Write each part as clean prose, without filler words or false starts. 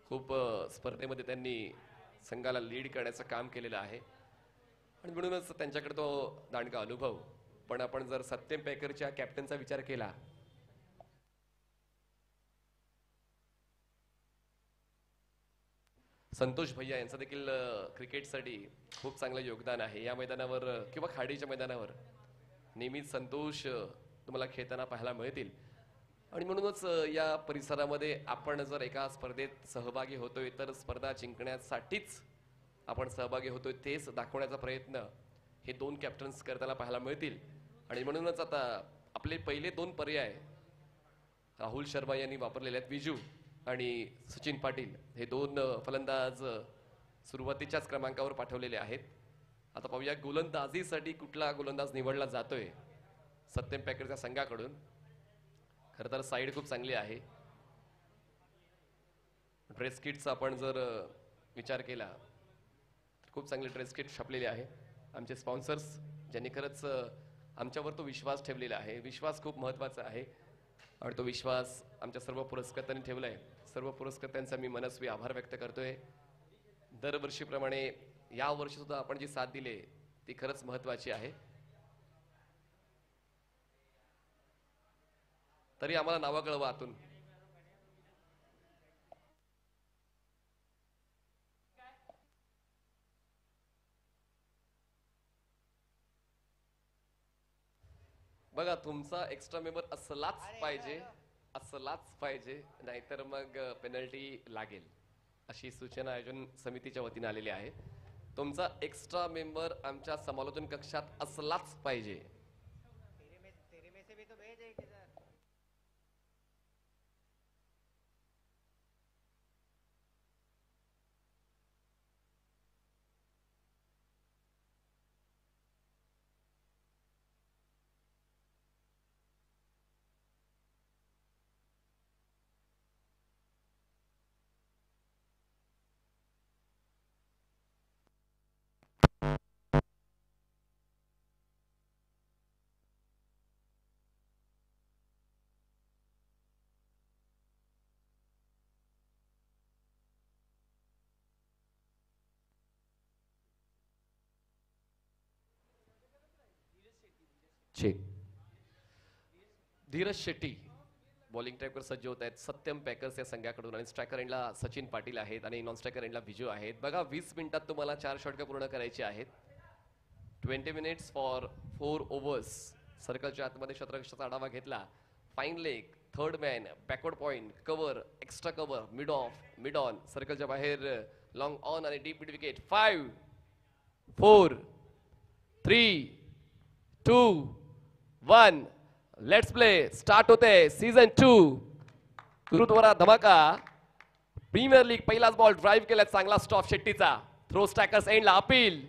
खूप स्पर्धेमध्ये त्यांनी संघाला लीड करण्याचं काम केलेलं आहे आणि म्हणूनच त्यांच्याकडे तो दांडगा अनुभव. पण आपण जर सत्यम पेकरच्या कॅप्टनचा विचार केला, संतोष भैया यांचं देखील क्रिकेटसाठी खूप चांगलं योगदान आहे. या मैदानावर किंवा खाडीच्या मैदानावर नेहमीच संतोष तुम्हाला खेळताना पाहायला मिळतील आणि म्हणूनच या परिसरामध्ये आपण जर एका स्पर्धेत सहभागी होतोय तर स्पर्धा जिंकण्यासाठीच आपण सहभागी होतोय तेच दाखवण्याचा प्रयत्न हे दोन कॅप्टन्स करताना पाहायला मिळतील. आणि म्हणूनच आता आपले पहिले दोन पर्याय राहुल शर्मा यांनी वापरलेले आहेत. विजू आणि सचिन पाटील हे दोन फलंदाज सुरुवातीच्याच क्रमांकावर पाठवलेले आहेत. आता पाहूया गोलंदाजीसाठी कुठला गोलंदाज निवडला जातोय सत्यम पॅकेटच्या संघाकडून. खरं तर साईड खूप चांगली आहे. ड्रेस किटचा आपण जर विचार केला तर खूप चांगले ड्रेस किट छापलेले आहे. आमचे स्पॉन्सर्स ज्यांनी खरंच आमच्यावर तो विश्वास ठेवलेला आहे. विश्वास खूप महत्त्वाचा आहे आणि तो विश्वास आमच्या सर्व पुरस्कर्त्यांनी ठेवला आहे. सर्व पुरस्कर्त्यांचा मी मनस्वी आभार व्यक्त करतोय. दरवर्षीप्रमाणे या वर्षी सुद्धा आपण जी साथ दिली ती खरंच महत्त्वाची आहे. तरी आम्हाला नावं कळवा आतून. बघा तुमचा एक्स्ट्रा मेंबर असलाच पाहिजे नाहीतर मग पेनल्टी लागेल अशी सूचना आयोजन समितीच्या वतीने आलेली आहे. तुमचा एक्स्ट्रा मेंबर आमच्या समालोचन कक्षात असलाच पाहिजे. धीरज शेट्टी बॉलिंग ट्रॅकवर सज्ज होत आहेत सत्यम पॅकर्स या संघाकडून आणि स्ट्रायकर एंडला सचिन पाटील आहेत आणि नॉन स्ट्रायकर एंडला विजू आहेत. बघा 20 मिनिटात तुम्हाला 4 षटकं पूर्ण करायची आहेत. 20 मिनिट्स फॉर 4 ओव्हर्स. सर्कलच्या आतमध्ये क्षेत्ररक्षणाचा आढावा घेतला. Fine leg, third man, backward point, cover, extra cover, mid of, mid on, सर्कलच्या बाहेर लॉंग ऑन आणि deep mid wicket. 5 4 3 2 1 let's play. Start होते सीझन 2 गुरुद्वारा धमाका प्रीमियर लीग. पहिलाच बॉल ड्राईव्ह केला चांगला स्टॉप शेट्टीचा. थ्रो स्ट्रायकर्स एंडला अपील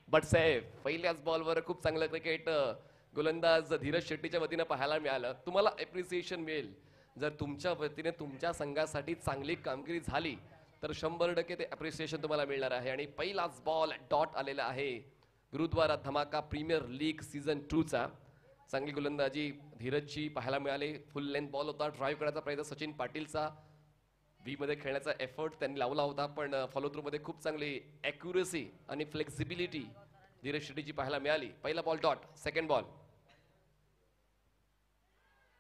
बट सेफ. पहिल्याच बॉलवर खूप चांगलं क्रिकेट गोलंदाज धीरज शेट्टीच्या वतीने पाहायला मिळालं. तुम्हाला एप्रिसिएशन मिळेल जर तुमच्या वतीने तुमच्या संघासाठी चांगली कामगिरी झाली तर 100% ते एप्रिसिएशन तुम्हाला मिळणार आहे. आणि पहिलाच बॉल डॉट आलेला आहे गुरुद्वारा धमाका प्रीमियर लीग सीझन 2 चा. चांगली गोलंदाजी धीरजची पाहायला मिळाली. फुल लेंथ बॉल होता. ड्राईव्ह करण्याचा प्रयत्न सचिन पाटीलचा. व्ही मध्ये खेळण्याचा एफर्ट त्यांनी लावला होता पण फॉलो थ्रू मध्ये खूप चांगली ॲक्युरसी आणि फ्लेक्सिबिलिटी धीरज शेट्टीची पाहायला मिळाली. पहिला बॉल डॉट. सेकंड बॉल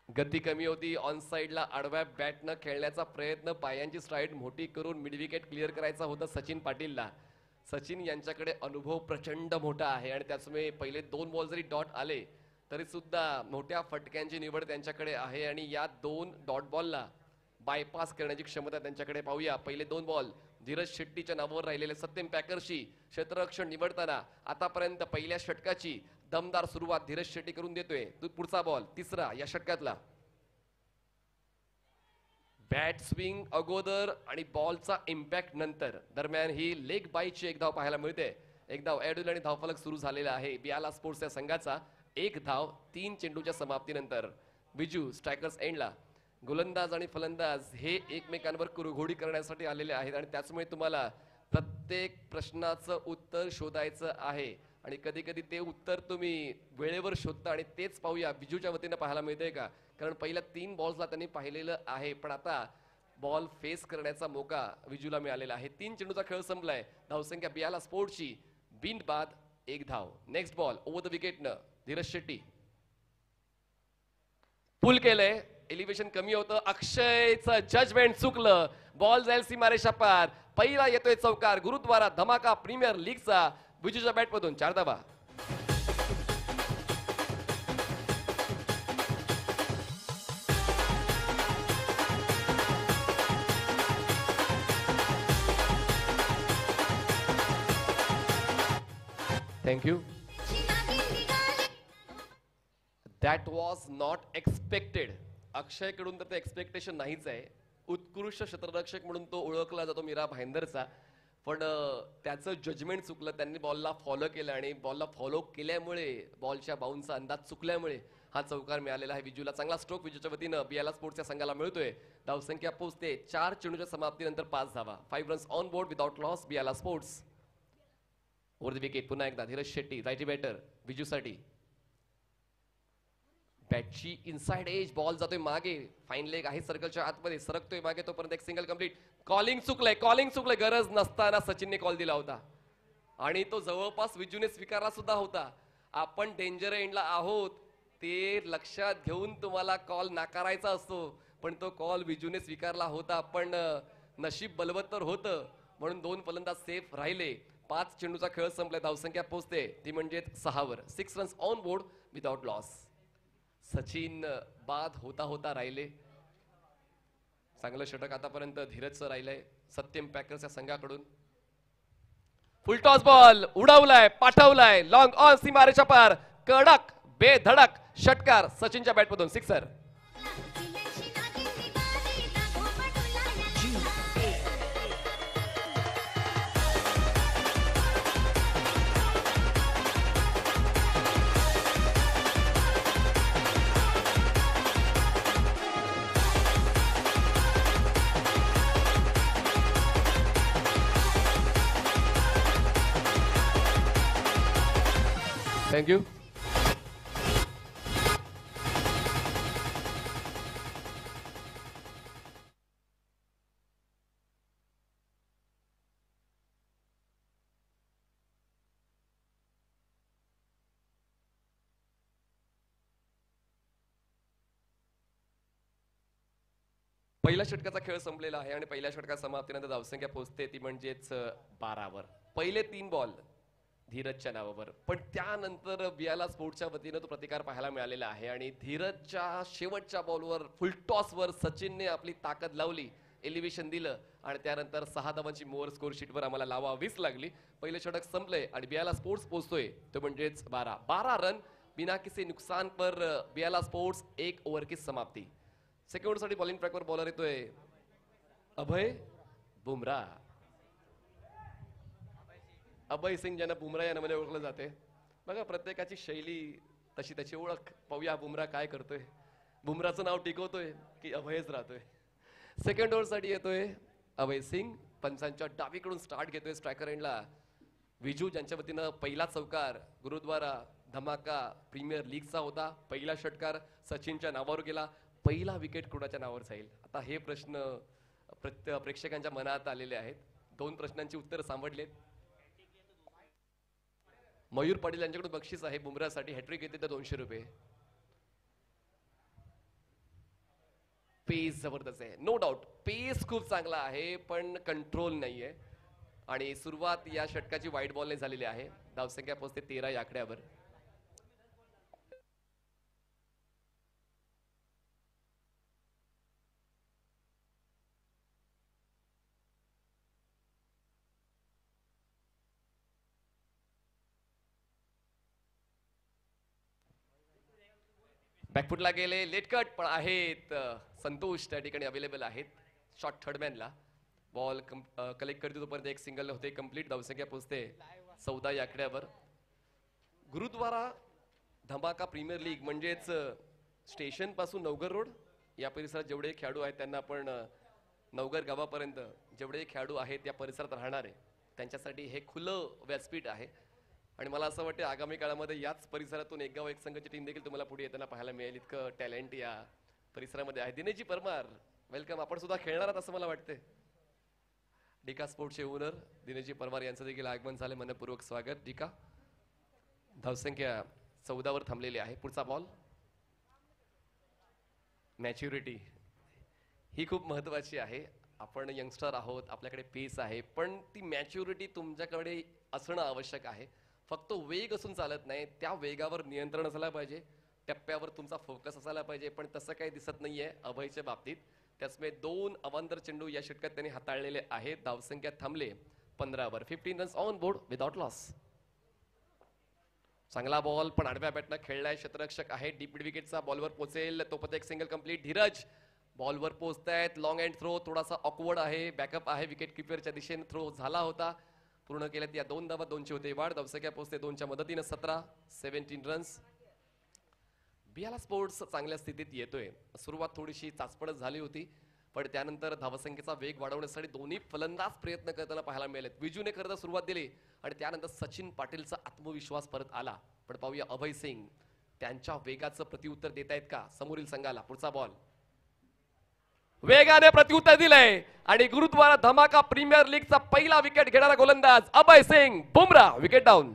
गती कमी होती. ऑन साइडला आडव्या बॅटनं खेळण्याचा प्रयत्न, पायांची स्ट्राईड मोठी करून मिड विकेट क्लिअर करायचा होता सचिन पाटीलला. सचिन यांच्याकडे अनुभव प्रचंड मोठा आहे आणि त्याचमुळे पहिले 2 बॉल जरी डॉट आले तरी सुद्धा मोठ्या फटक्यांची निवड त्यांच्याकडे आहे आणि या 2 डॉट बॉलला बायपास करण्याची क्षमता त्यांच्याकडे. पाहूया पहिले 2 बॉल धीरज शेट्टीच्या नावावर राहिलेले सत्यम पॅकर्सची क्षेत्ररक्षण निवडताना आतापर्यंत पहिल्या षटकाची दमदार सुरुवात धीरज शेट्टी करून देतोय. पुढचा बॉल तिसरा या षटकातला. बॅट स्विंग अगोदर आणि बॉलचा इम्पॅक्ट नंतर. दरम्यान ही लेग बाईची एक धाव पाहायला मिळते. एक धाव ऍड होईल आणि धावफलक सुरू झालेला आहे बियाला स्पोर्ट्स या संघाचा. एक धाव 3 चेंडूच्या समाप्तीनंतर. बिजू स्ट्रायकर्स एंडला. गोलंदाज आणि फलंदाज हे एकमेकांवर कुरघोडी करण्यासाठी आलेले आहेत आणि त्याचमुळे तुम्हाला प्रत्येक प्रश्नाचं उत्तर शोधायचं आहे आणि कधी कधी ते उत्तर तुम्ही वेळेवर शोधता आणि तेच पाहूया बिजूच्या वतीने पाहायला मिळतंय का. कारण पहिल्या 3 बॉल्सला त्यांनी पाहिलेलं आहे पण आता बॉल फेस करण्याचा मौका विजूला मिळालेला आहे. 3 चेंडूचा खेळ संपलाय. धावसंख्या बियाला स्पोर्ट्सची बिन बाद 1 धाव. नेक्स्ट बॉल ओव्हर द विकेटनं धीरज शेट्टी पुल केलंय. एलिव्हेशन कमी होतं. अक्षयचं जजमेंट चुकलं. बॉल जाईल सीमारेषा पार. पहिला येतोय चौकार. गुरुद्वारा धमाका प्रीमियर लीगचा विजूच्या बॅटमधून 4 धावा. Thank you. That was not expected. अक्षयकडून तर ते एक्सपेक्टेशन नाहीच आहे. उत्कृष्ट क्षेत्ररक्षक म्हणून तो ओळखला जातो मीरा भाईंदरचा, पण त्याचं जजमेंट चुकलं. त्यांनी बॉलला फॉलो केलं आणि बॉलला फॉलो केल्यामुळे बॉलच्या बाउन्सचा अंदाज चुकल्यामुळे हा चौकार मिळालेला आहे विजूला. चांगला स्ट्रोक विजूच्या वतीनं बियाला स्पोर्ट्सच्या संघाला मिळतोय. धावसंख्या पोहोचते 4 चेंडूच्या समाप्तीनंतर 5 धावा. 5 runs on board without loss Biyala sports. Over the wicket पुन्हा एकदा धीरज शेट्टी रायटी बॅटर विजूसाठी. बॅटची इनसाइड एज. बॉल जातोय मागे. फाईन लेग आहे सर्कलच्या आतमध्ये. सरकतोय मागे तोपर्यंत एक सिंगल कंप्लीट. कॉलिंग चुकलंय. गरज नसताना सचिनने कॉल दिला होता आणि तो जवळपास विजूने स्वीकारला सुद्धा होता. आपण डेंजर एंडला आहोत ते लक्षात घेऊन तुम्हाला कॉल नाकारायचा असतो, पण तो कॉल विजूने स्वीकारला होता. पण नशीब बलवत्तर होतं म्हणून 2 फलंदाज सेफ राहिले. 5 चेंडूचा खेळ संपलाय. धावसंख्या पोहोचते ती म्हणजे 6 वर. 6 runs on board without loss. Sachin बाद होता राहिले. चांगलं षटक आतापर्यंत धीरजचं राहिलंय सत्यम पॅकर्स या संघाकडून. फुलटॉस बॉल उडवलाय, पाठवलाय लॉंग ऑन सीमारेच्या पार. कडक बेधडक षटकार सचिनच्या बॅटमधून. सिक्सर. Thank you. पहिल्या षटकाचा खेळ संपलेला आहे आणि पहिल्या षटका समाप्तीनंतर धावसंख्या पोहोचते ती म्हणजेच 12 वर. पहिले 3 बॉल धीरजच्या नावावर, पण त्यानंतर बियाला स्पोर्ट्सच्या वतीनं तो प्रतिकार पाहायला मिळालेला आहे आणि धीरजच्या शेवटच्या बॉलवर फुलटॉसवर सचिनने आपली ताकद लावली. एलिव्हेशन दिलं आणि त्यानंतर 6 धावांची मोअर स्कोर शीटवर आम्हाला लावावीच लागली. पहिले षटक संपले आणि बियाला स्पोर्ट्स पोहोचतोय तो म्हणजेच 12 रन बिना किसी नुकसान पर बियाला स्पोर्ट्स 1 ओव्हर की समाप्ती. सेकंड साठी बॉलिंग ट्रॅकवर बॉलर येतोय अभय बुमराह. अभय सिंग ज्यांना बुमराह या नावाने ओळखलं जाते. बघा प्रत्येकाची शैली तशी त्याची ओळख. पाहूया बुमराह काय करतोय. बुमराहचं नाव टिकवतोय की अभयच राहतोय. सेकंड ओव्हर साठी येतोय अभय सिंग. पंचांच्या डावीकडून स्टार्ट घेतोय स्ट्रायकर एंडला विजू, ज्यांच्या वतीनं पहिला चौकार गुरुद्वारा धमाका प्रीमियर लीगचा होता. पहिला षटकार सचिनच्या नावावर गेला. पहिला विकेट कुणाच्या नावावर जाईल आता हे प्रश्न प्रेक्षकांच्या मनात आलेले आहेत. 2 प्रश्नांची उत्तरं सांभाळलेत. मयूर पाटील यांच्याकडून बक्षीस आहे बुमराहसाठी. हॅट्रिक येते तर 200 रुपये. पेस जबरदस्त आहे नो डाऊट. पेस खूप चांगला आहे पण कंट्रोल नाहीये आणि सुरुवात या षटकाची वाईट बॉलने झालेली आहे. धावसंख्या पोहोचते 13 या आकड्यावर. बॅकफुटला गेले लेट कट पण आहेत. संतोष त्या ठिकाणी अवेलेबल आहेत शॉर्ट थर्डमॅनला. बॉल कलेक्ट करते तोपर्यंत एक सिंगल होते कंप्लीट. धावसंख्या पोहोचते 14 या आकड्यावर. गुरुद्वारा धमाका प्रीमियर लीग म्हणजेच स्टेशन पासून नवघर रोड या परिसरात जेवढे खेळाडू आहेत त्यांना आपण नवघर गावापर्यंत जेवढे खेळाडू आहेत या परिसरात राहणार आहे त्यांच्यासाठी हे खुलं व्यासपीठ आहे आणि मला असं वाटतं आगामी काळामध्ये याच परिसरातून एक गाव एक संघाची टीम देखील तुम्हाला पुढे येताना पाहायला मिळेल. इतकं टॅलेंट या परिसरामध्ये आहे. दिनेशजी परमार वेलकम. आपण सुद्धा खेळणार आहात असं मला वाटतंय. डिका स्पोर्ट्सचे ओनर दिनेशजी परमार यांचं देखील आगमन झाले. मनपूर्वक स्वागत. डिका धावसंख्या 14 वर थांबलेली आहे. पुढचा बॉल. मॅच्युरिटी ही खूप महत्वाची आहे. आपण यंगस्टर आहोत, आपल्याकडे पेस आहे, पण ती मॅच्युरिटी तुमच्याकडे असणं आवश्यक आहे. फक्त वेग असून चालत नाही, त्या वेगावर नियंत्रण असायला पाहिजे, टप्प्यावर तुमचा फोकस असायला पाहिजे. पण तसं काही दिसत नाहीये अभयच्या बाबतीत. त्याचमुळे 2 अवांतर चेंडू या षटकात त्यांनी हाताळलेले आहेत. धावसंख्या थांबले 15 वर. 15 runs on board without loss. चांगला बॉल पण आडव्या बॅटनं खेळलाय. क्षेत्ररक्षक आहे. डीप मिड विकेटचा बॉलवर पोहोचेल तोपर्यंत एक सिंगल कंप्लीट. धीरज बॉलवर पोहोचतायत. लॉंग अँड थ्रो थोडासा ऑकवर्ड आहे. बॅकअप आहे. विकेट किपरच्या दिशेने थ्रो झाला होता. पूर्ण केल्यात या 2 धावा. 2ची होते वाढ. धावसंख्या पोहोचते 2च्या मदतीनं 17 रन्स. बियाला स्पोर्ट्स चांगल्या स्थितीत येतोय. सुरुवात थोडीशी चाचपडच झाली होती, पण त्यानंतर धावसंख्येचा वेग वाढवण्यासाठी दोन्ही फलंदाज प्रयत्न करताना पाहायला मिळालेत. विजूने खरं तर सुरुवात दिली आणि त्यानंतर सचिन पाटीलचा आत्मविश्वास परत आला. पण पाहूया अभय सिंग त्यांच्या वेगाचं प्रत्युत्तर देतायत का समोरील संघाला. पुढचा बॉल वेगाने प्रत्युत्तर दिलंय आणि गुरुद्वारा धमाका प्रीमियर लीगचा पहिला विकेट घेणारा गोलंदाज अभय सिंग. Bumrah wicket down.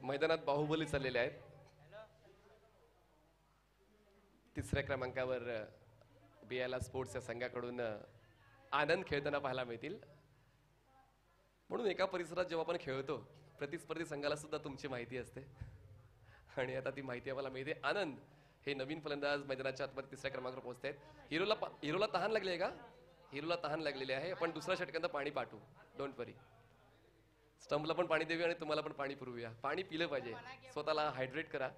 मैदानात बाहुबली चाललेले आहेत. तिसऱ्या क्रमांकावर बियाला स्पोर्ट्स या संघाकडून आनंद खेळताना पाहायला मिळतील. म्हणून एका परिसरात जेव्हा आपण खेळतो प्रतिस्पर्धी संघाला सुद्धा तुमची माहिती असते आणि आता ती माहिती आम्हाला मिळते. आनंद हे नवीन फलंदाज मैदानाच्या आतमध्ये तिसऱ्या क्रमांकावर पोहोचत आहेत. हिरोला तहान लागली आहे का? हिरोला तहान लागलेली आहे. आपण दुसऱ्या षटकांत पाणी पाठवू. डोंट वरी. स्टंपला पण पाणी देऊया आणि तुम्हाला पण पाणी पुरवूया. पाणी पिलं पाहिजे. स्वतःला हायड्रेट करा.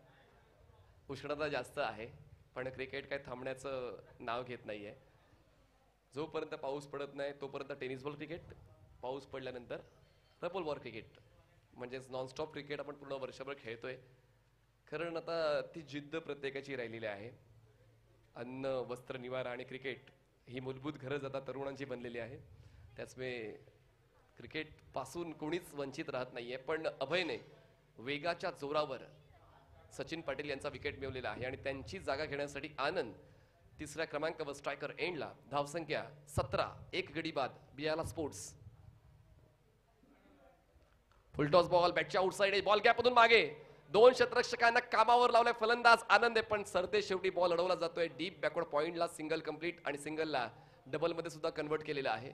उष्णता जास्त आहे पण क्रिकेट काय थांबण्याचं नाव घेत नाहीये. जोपर्यंत पाऊस पडत नाही तोपर्यंत टेनिस बॉल क्रिकेट, पाऊस पडल्यानंतर रबल बॉल क्रिकेट म्हणजेच नॉनस्टॉप क्रिकेट आपण पूर्ण वर्षभर खेळतोय. कारण आता ती जिद्द प्रत्येकाची राहिलेली आहे. अन्न, वस्त्र, निवारा आणि क्रिकेट ही मूलभूत गरज आता तरुणांची बनलेली आहे. त्याचमुळे क्रिकेट पासून कोणीच वंचित राहत नाहीये. पण अभयने वेगाच्या जोरावर सचिन पाटील यांचा विकेट मिळवलेला आहे आणि त्यांची जागा घेण्यासाठी आनंद तिसऱ्या क्रमांकावर स्ट्रायकर एंडला. धावसंख्या 17. 1 गडी बाद. बियाला स्पोर्ट्स. फुलटॉस बॉल बॅटच्या आउटसाइड. बॉल गॅपमधून मागे 2 क्षेत्ररक्षकांना कामावर लावलाय फलंदाज आनंद आहे पण सरते शेवटी बॉल अडवला जातोय. डीप बॅकवर्ड पॉइंटला सिंगल कंप्लीट आणि सिंगलला डबल मध्ये सुद्धा कन्वर्ट केलेला आहे.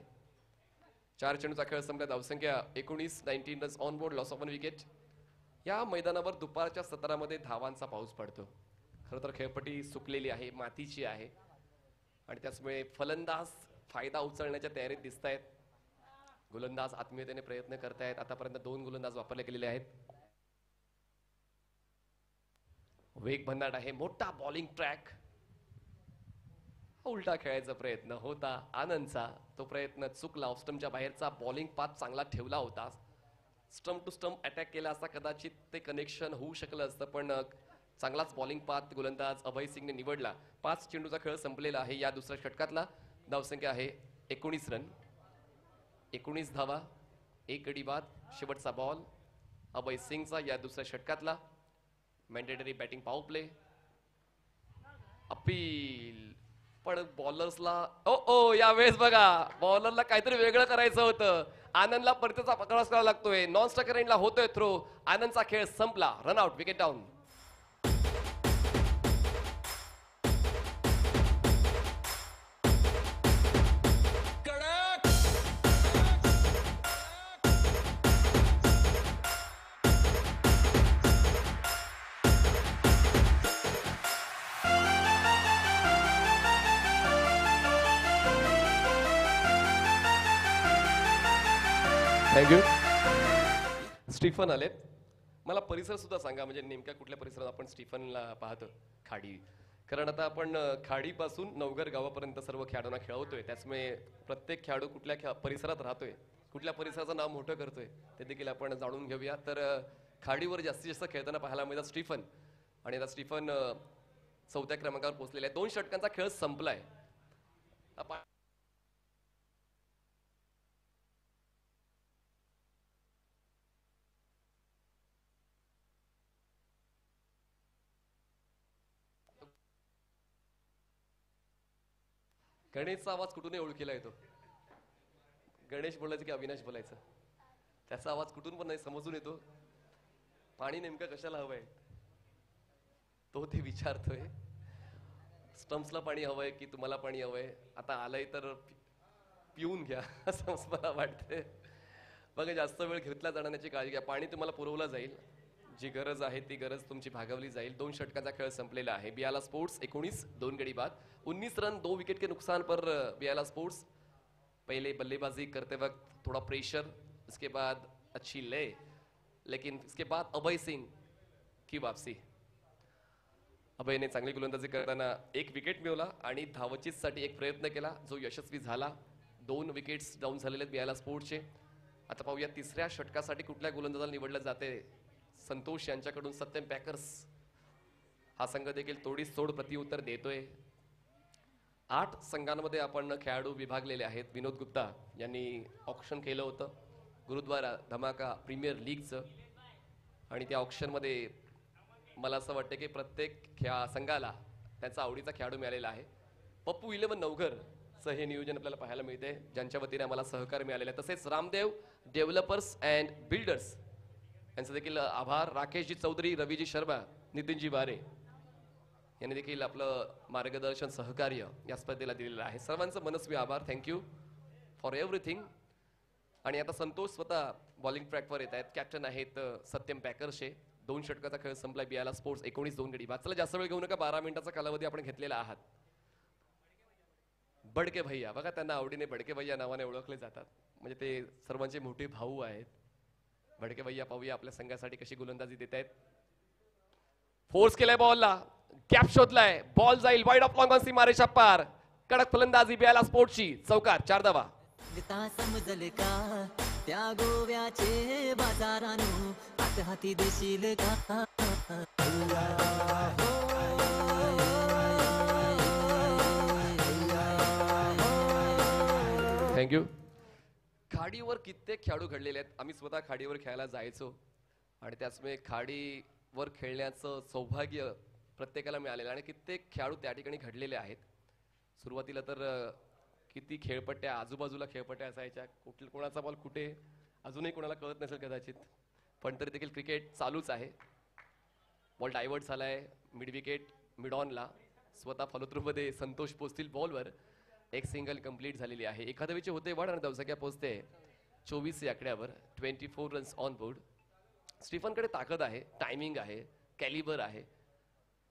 4 चेंडूचा खेळ संपला. धावसंख्या 19 runs on board. Loss of 1 wicket. या मैदानावर दुपारच्या सत्रामध्ये धावांचा पाऊस पडतो. खरं तर खेळपट्टी सुकलेली आहे, मातीची आहे आणि त्याचमुळे फलंदाज फायदा उचलण्याच्या तयारीत दिसत आहेत. गोलंदाज आत्मीयतेने प्रयत्न करतायत. आतापर्यंत 2 गोलंदाज वापरले गेलेले आहेत. वेग भन्नाट आहे. मोठा बॉलिंग ट्रॅक. उलटा खेळायचा प्रयत्न होता आनंदचा. तो प्रयत्न चुकला. ऑफस्टमच्या बाहेरचा बॉलिंग पाथ चांगला ठेवला होता. स्टंप टू स्टंप अटॅक केला असता कदाचित ते कनेक्शन होऊ शकलं असतं पण चांगलाच बॉलिंग पाथ गोलंदाज अभय सिंगने निवडला. 5 चेंडूचा खेळ संपलेला आहे या दुसऱ्या षटकातला. धावसंख्या आहे 19 रन. 19 धावा. 1 गडी बाद. शेवटचा बॉल अभय सिंगचा या दुसऱ्या षटकातला. Mandatory batting power play. Appeal पण बॉलर्सला या वेळेस बघा बॉलरला काहीतरी वेगळं करायचं होतं. आनंदला परतीचा पकडाच करावा लागतोय. नॉन स्ट्रायकर एंडला होतोय थ्रो. आनंदचा खेळ संपला. Run out. Wicket down. Thank you. Stephen आलेत. मला परिसर सुद्धा सांगा, म्हणजे नेमक्या कुठल्या परिसरात आपण स्टीफनला पाहतो. खाडी, कारण आता आपण खाडीपासून नवघर गावापर्यंत सर्व खेळाडूंना खेळवतोय, त्याचमुळे प्रत्येक खेळाडू कुठल्या परिसरात राहतोय, कुठल्या परिसराचं नाव मोठं करतोय ते देखील आपण जाणून घेऊया. तर खाडीवर जास्तीत जास्त खेळताना पाहायला मिळतात स्टीफन, आणि आता स्टीफन 4थ्या क्रमांकावर पोहोचलेला आहे. 2 षटकांचा खेळ संपलाय. गणेशचा आवाज कुठूनही ओळखीला येतो. गणेश बोलायचं की अविनाश बोलायचं, त्याचा आवाज कुठून पण नाही समजून येतो. पाणी नेमकं कशाला हवंय तो ते विचारतोय. स्टम्प्सला पाणी हवंय की तुम्हाला पाणी हवंय, आता आलंय तर पिऊन घ्या असं मला वाटतंय. बघा, जास्त वेळ घेतला जाण्याची काळजी घ्या. पाणी तुम्हाला पुरवलं जाईल, जी गरज आहे ती गरज तुमची भागवली जाईल. 2 षटकांचा खेळ संपलेला आहे. बियाला स्पोर्ट्स 19, 2 गडी बाद, 19 रन, 2 विकेट के नुकसान पर बियाला स्पोर्ट्स. पहले बल्लेबाजी करते वक्त थोड़ा प्रेशर, उसके बाद अच्छी लय, लेकिन इसके बाद अभय सिंह की वापसी. अभयने चांगली गोलंदाजी करताना 1 विकेट मिळवला आणि धावचीसाठी एक प्रयत्न केला, जो यशस्वी झाला. 2 विकेट्स डाऊन झालेले आहेत बियाला स्पोर्ट्सचे. आता पाहूया तिसऱ्या षटकासाठी कुठल्या गोलंदाजाला निवडलं जाते. संतोष यांच्याकडून सत्यम पॅकर्स हा संघ देखील तोडीस तोड प्रत्युत्तर देतोय. 8 संघांमध्ये आपण खेळाडू विभागलेले आहेत. विनोद गुप्ता यांनी ऑक्शन केलं होतं गुरुद्वारा धमाका प्रीमियर लीगचं, आणि त्या ऑक्शनमध्ये मला असं वाटतं की प्रत्येक संघाला त्यांचा आवडीचा खेळाडू मिळालेला आहे. पप्पू 11 नवघरचं हे नियोजन आपल्याला पाहायला मिळते, ज्यांच्या वतीने आम्हाला सहकार्य मिळालेलं आहे. तसेच रामदेव डेव्हलपर्स अँड बिल्डर्स यांचं देखील आभार. राकेशजी चौधरी, रवीजी शर्मा, नितीनजी वारे यांनी देखील आपलं मार्गदर्शन सहकार्य या स्पर्धेला दिलेलं आहे. सर्वांचं मनस्वी आभार. Thank you for everything. आणि आता संतोष स्वतः बॉलिंग ट्रॅकवर येत आहेत. कॅप्टन आहेत सत्यम पॅकर्सचे. 2 षटकाचा खेळ संपलाय. बियाला स्पोर्ट्स 19, 2 गडी बाद. चला जास्त वेळ घेऊ नका, 12 मिनिटाचा कालावधी आपण घेतलेला आहात. बडके भैया, बघा त्यांना आवडीने बडके भैया नावाने ओळखले जातात, म्हणजे ते सर्वांचे मोठे भाऊ आहेत. बडके भैया पाहूया आपल्या संघासाठी कशी गोलंदाजी देत आहेत. फोर्स केलाय बॉलला, गॅप शोधलाय, बॉल जाईल वाईड ऑफ लॉंग ऑन सीमारेषा पार. कडक फलंदाजी बियाला स्पोर्ट्सची. चौकार, 4 धावा. समजले का त्या गोव्याचे बाजारानु हात हाती देशील का. थँक्यू. खाडीवर कित्येक खेळाडू घडलेले आहेत. आम्ही स्वतः खाडीवर खेळायला जायचो, आणि त्याचमुळे खाडीवर खेळण्याचं सौभाग्य प्रत्येकाला मिळालेलं, आणि कित्येक खेळाडू त्या ठिकाणी घडलेले आहेत. सुरुवातीला तर किती खेळपट्ट्या, आजूबाजूला खेळपट्ट्या असायच्या, कोणाचा बॉल कुठे अजूनही कोणाला कळत नसेल कदाचित, पण तरी देखील क्रिकेट चालूच आहे. बॉल डायव्हर्ट झालाय मिड विकेट मिड ऑनला. स्वतः फॉलोथ्रूमध्ये संतोष पोचतील बॉलवर. एक सिंगल कंप्लीट झालेली आहे. एखाद्याचे होते वाढ आणि दवसक्या पोचते 24 या आकड्यावर. 24 रन्स ऑन बोर्ड. स्टीफनकडे ताकद आहे, टायमिंग आहे, कॅलिबर आहे,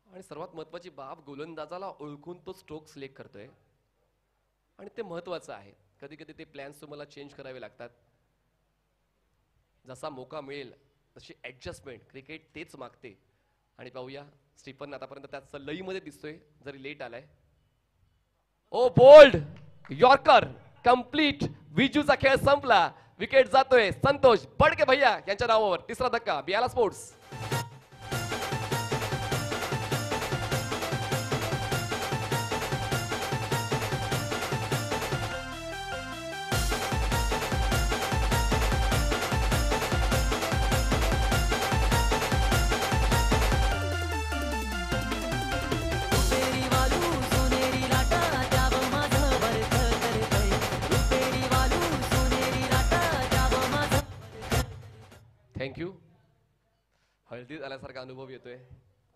आणि सर्वात महत्वाची बाब, गोलंदाजाला ओळखून तो स्ट्रोक सिलेक्ट करतोय, आणि ते महत्वाचं आहे. कधी कधी ते प्लॅन्स तुम्हाला चेंज करावे लागतात. जसा मौका मिळेल तशी ऍडजस्टमेंट क्रिकेट तेच मागते. आणि पाहूया स्टीफन आतापर्यंत त्याच लईमध्ये दिसतोय, जरी लेट आलाय. ओ बोल्ड यॉर्कर कंप्लीट. विजूचा खेळ संपला. विकेट जातोय संतोष बडके भैया यांच्या नावावर. तिसरा धक्का बियाला स्पोर्ट्स. थँक्यू. हळदीत आल्यासारखा अनुभव येतोय.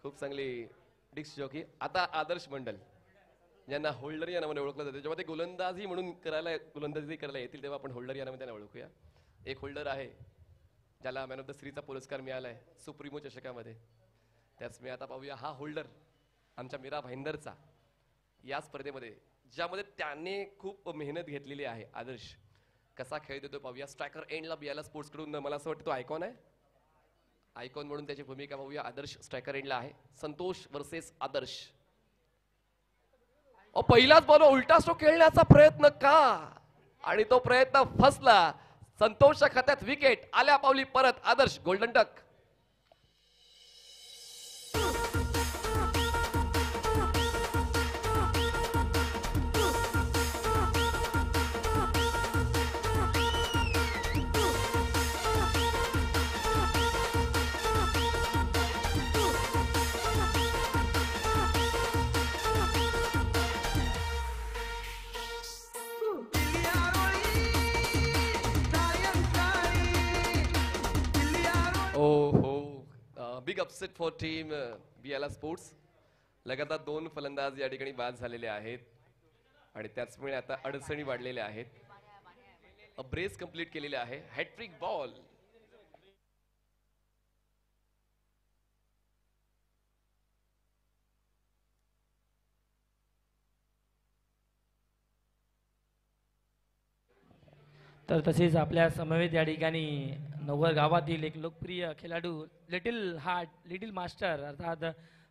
खूप चांगली डिस्क जॉकी. आता आदर्श मंडल, ज्यांना होल्डर या नावाने ओळखलं जाते, जेव्हा ते गोलंदाजी म्हणून गोलंदाजी करायला येतील तेव्हा आपण होल्डर या नावाने त्यांना ओळखूया. एक होल्डर आहे ज्याला मॅन ऑफ द सीरीजचा पुरस्कार मिळालाय सुप्रीमो चषकामध्ये. त्याच मी आता पाहूया हा होल्डर आमच्या मीरा भाईंदरचा या स्पर्धेमध्ये, ज्यामध्ये त्याने खूप मेहनत घेतलेली आहे. आदर्श कसा खेळ देतो पाहूया. स्ट्रायकर एंडला बियाला स्पोर्ट्स कडून मला असं वाटतं तो आयकॉन आहे. आयकॉन म्हणून त्याची भूमिका पाहूया. आदर्श स्ट्रायकर एंडला आहे. संतोष वर्सेस आदर्श. पहिलाच बॉल उलटा स्ट्रोक खेळण्याचा प्रयत्न का, आणि तो प्रयत्न फसला. संतोषच्या खात्यात विकेट. आल्या पावली परत Adarsh. Golden duck. Big upset for team Biyala sports. लगातार 2 फलंदाज या ठिकाणी बाद झालेले आहेत आणि त्याचमुळे आता अडचणी वाढलेल्या आहेत. ब्रेस कंप्लीट केलेले आहे. Hattrick ball. तर तसेच आपल्या समवेत या ठिकाणी नवघर गावातील एक लोकप्रिय खेळाडू लिटिल मास्टर अर्थात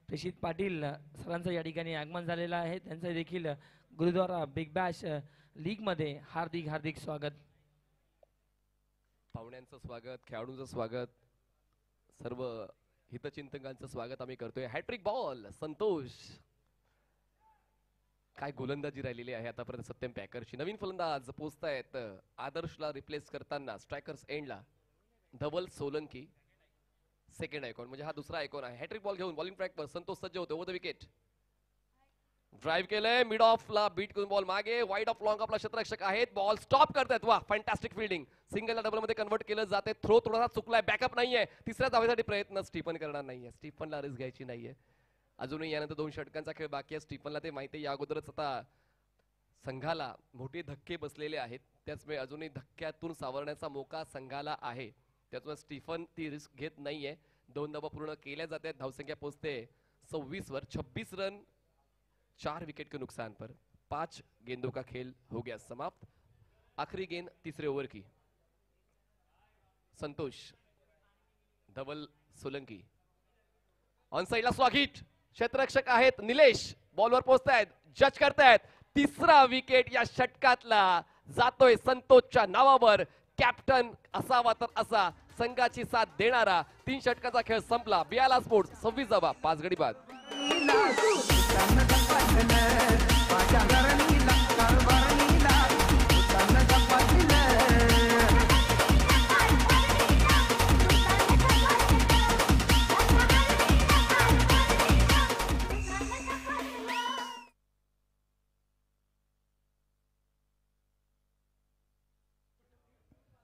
प्रेषित पाटील सरांचं या ठिकाणी आगमन झालेलं आहे. त्यांचं देखील गुरुद्वारा बिग बॅश लीगमध्ये हार्दिक हार्दिक स्वागत. पाहुण्यांचं स्वागत, खेळाडूंचं स्वागत, सर्व हितचिंतकांचं स्वागत आम्ही करतोय. Hattrick ball Santosh. काय गोलंदाजी राहिलेली आहे आतापर्यंत सत्यम पॅकरची. नवीन फलंदाज पोहोचतायत आदर्शला रिप्लेस करताना. स्ट्रायकर्स एंडला धवल सोलंकी. सेकंड आयकॉन म्हणजे हा दुसरा आयकॉन आहे. हॅट्रिक बॉल घेऊन बॉलिंग ट्रॅक पर संतोष सज्ज होतो. Over the wicket. ड्राइव्ह केलंय. मिड ऑफला बीट करून बॉल मागे. वाईड ऑफ लॉंग आपला क्षेत्ररक्षक आहेत. बॉल स्टॉप करतायत. वा, फॅन्टॅस्टिक फिल्डिंग. सिंगलला डबल मध्ये कन्वर्ट केलं जाते. थ्रो थोडासा चुकलाय. बॅकअप नाहीये. तिसऱ्या धावेसाठी प्रयत्न स्टीफन करणार नाहीये. स्टीफनला रिस्क घ्यायची नाहीये. अजूनही यानंतर 2 षटकांचा खेळ बाकी आहे. स्टीफनला ते माहिती आहे. या अगोदरच आता संघाला मोठे धक्के बसलेले आहेत. त्याचमुळे अजूनही धक्क्यातून सावरण्याचा मोका संघाला आहे. त्यामुळे स्टीफन ती रिस्क घेत नाहीये. 2 धावा पूर्ण केल्या जातात. धावसंख्या पोहोचते 26 वर. 26 रन 4 विकेट के नुकसान पर 5 गेंदों का खेल हो गया समाप्त. आखिरी गेंद तीसरे ओवर की. संतोष, धवल सोलंकी ऑन साइडला स्वागत. क्षेत्ररक्षक आहेत निलेश. बॉलवर पोहोचतायत. जज करतायत. तिसरा विकेट या षटकातला जातोय संतोषच्या नावावर. कॅप्टन असावा तर असा, संघाची साथ देणारा. 3 षटकाचा खेळ संपला. बियाला स्पोर्ट्स 26 धावा 5 गडी बाद.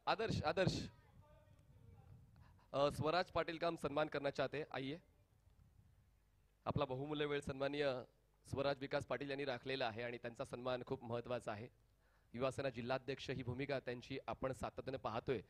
आदर्श आदर्श स्वराज पाटिल का हम सम्मान करना चाहते हैं. आइए. आपला बहुमूल्य वेळ सन्माननीय स्वराज विकास पाटील यांनी राखलेला आहे आणि त्यांचा सन्मान खूप महत्त्वाचा आहे. युवासेना जिल्हाध्यक्ष ही भूमिका त्यांची आपण सातत्याने पाहतोय.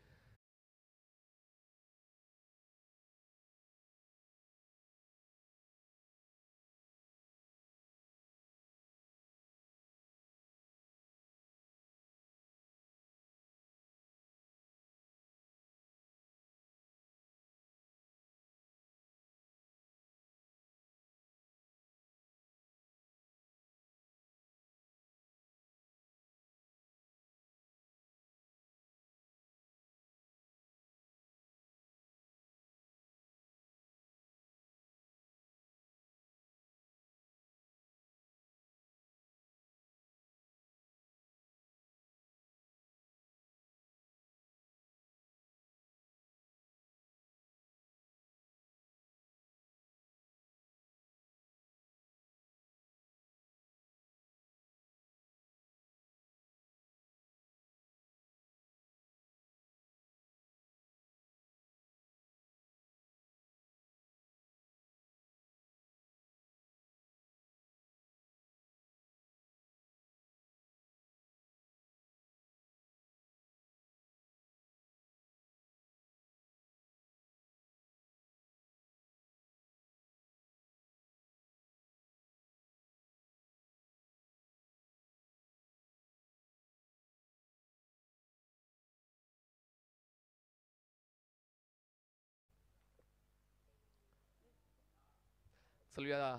चलूया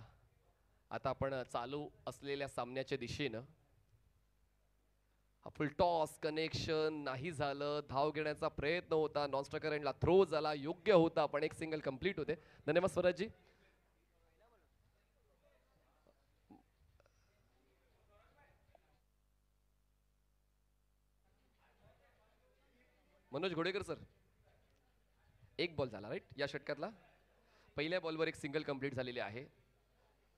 आता आपण चालू असलेल्या सामन्याच्या दिशेनं. हा फुल टॉस कनेक्शन नाही झालं, धाव घेण्याचा प्रयत्न होता, नॉन स्ट्रायकर एंडला थ्रो झाला, योग्य होता पण एक सिंगल कंप्लीट होते. धन्यवाद स्वराजजी. मनोज घोडेकर सर, एक बॉल झाला राईट या षटकातला. पहिल्या बॉलवर एक सिंगल कंप्लीट झालेली आहे.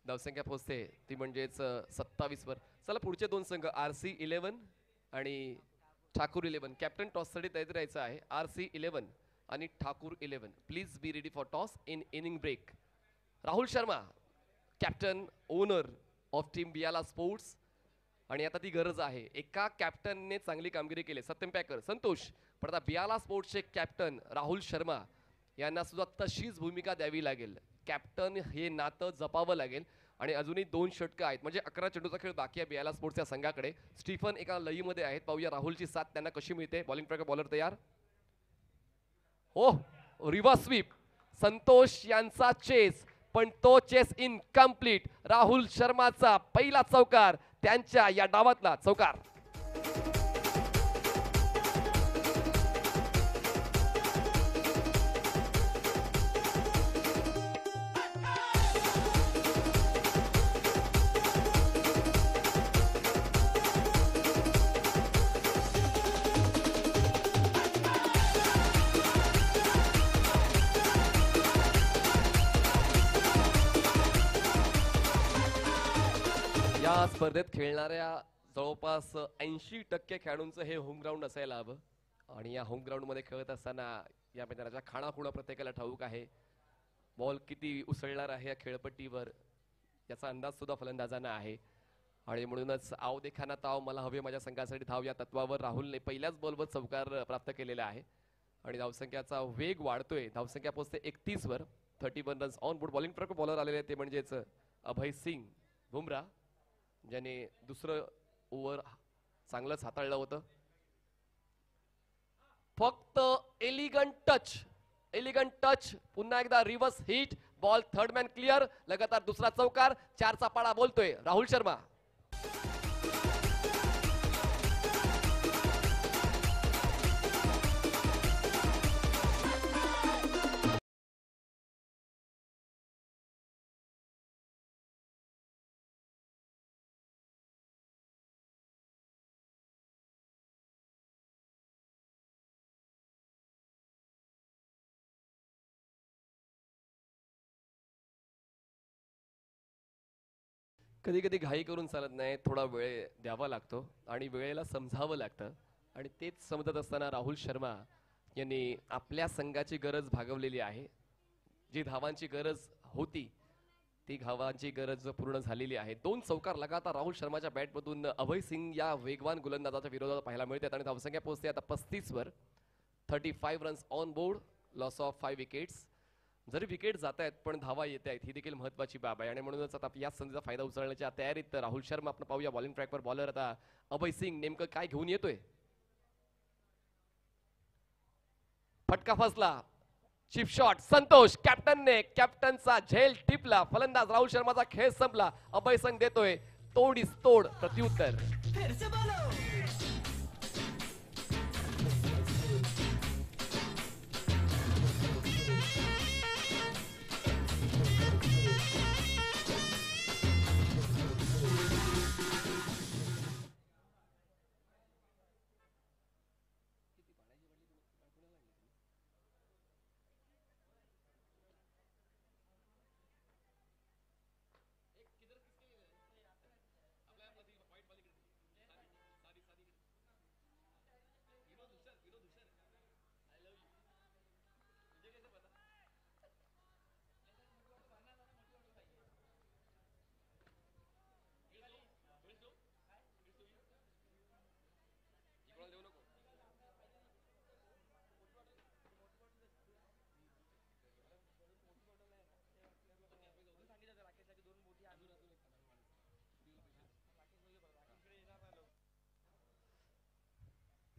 धावसंख्या पोहोचते ती म्हणजेच 27 वर. चला पुढचे दोन संघ RC11 आणि ठाकूर 11. कॅप्टन टॉससाठी तयारी राहायचं आहे. RC11 आणि Thakur 11. Please be ready for toss in inning break. Rahul Sharma captain owner of team Biyala sports, आणि आता ती गरज आहे. एका कॅप्टनने चांगली कामगिरी केली, सत्यम पॅकर, संतोष, पण आता बियाला स्पोर्ट्सचे कॅप्टन राहुल शर्मा यांना सुद्धा तशीच भूमिका द्यावी लागेल. कॅप्टन हे नातं जपावं लागेल. आणि अजूनही 2 षटकं आहेत म्हणजे 11 चेंडूचा खेळ बाकी आहे बियाला स्पोर्ट्सच्या संघाकडे. स्टीफन एका लईमध्ये आहेत, पाहूया राहुलची साथ त्यांना कशी मिळते. बॉलिंग ट्रॅकर बॉलर तयार. हो, रिव्हर्स स्वीप. संतोष यांचा चेस, पण तो चेस इनकम्प्लीट. राहुल शर्माचा पहिला चौकार, त्यांच्या या डावातला चौकार. या स्पर्धेत खेळणाऱ्या जवळपास 80% खेळाडूंचं हे होम ग्राउंड असायला हवं. आणि या होम ग्राउंड मध्ये खेळत असताना या मैदानाच्या खाणाखुणा प्रत्येकाला ठाऊक आहे. बॉल किती उसळणार आहे या खेळपट्टीवर याचा अंदाज सुद्धा फलंदाजांना आहे. आणि म्हणूनच आव देखाना ताव, मला हवे माझ्या संघासाठी धाव या तत्वावर राहुलने पहिल्याच बॉलवर चौकार प्राप्त केलेला आहे. आणि धावसंख्याचा वेग वाढतोय. धावसंख्या पोहोचते 31 वर. 31 runs on board. Bowling truck bowler आलेले ते म्हणजेच अभय सिंग बुमरा, ज्याने दुसरं ओव्हर चांगलंच हाताळलं होतं. फक्त एलिगंट टच. पुन्हा एकदा reverse hit. Ball third man clear. लगातार दुसरा चौकार. 4चा पाडा बोलतोय राहुल शर्मा. कधी कधी घाई करून चालत नाही, थोडा वेळ द्यावा लागतो आणि वेळेला समजावं लागतं. आणि तेच समजत असताना राहुल शर्मा यांनी आपल्या संघाची गरज भागवलेली आहे. जी धावांची गरज होती ती धावांची गरज पूर्ण झालेली आहे. 2 चौकार लगातार राहुल शर्माच्या बॅटमधून अभय सिंग या वेगवान गोलंदाजाच्या विरोधात पाहायला मिळतात. आणि धावसंख्या पोहोचते आता 35 वर. 35 runs on board. Loss of 5 wickets. जरी विकेट जात आहेत पण धावा येत आहेत ही देखील महत्वाची बाब आहे. आणि म्हणूनच आता या संधीचा फायदा उचलण्याच्या तयारीत राहुल शर्मा. आपण पाहूया बॉलिंग ट्रॅकवर बॉलर आता अभय सिंग नेमकं काय घेऊन येतोय. फटका फसला. Chip shot. संतोष कॅप्टनने कॅप्टनचा झेल टिपला. फलंदाज राहुल शर्माचा खेळ संपला. अभय सिंग देतोय तोडीस तोड प्रत्युत्तर.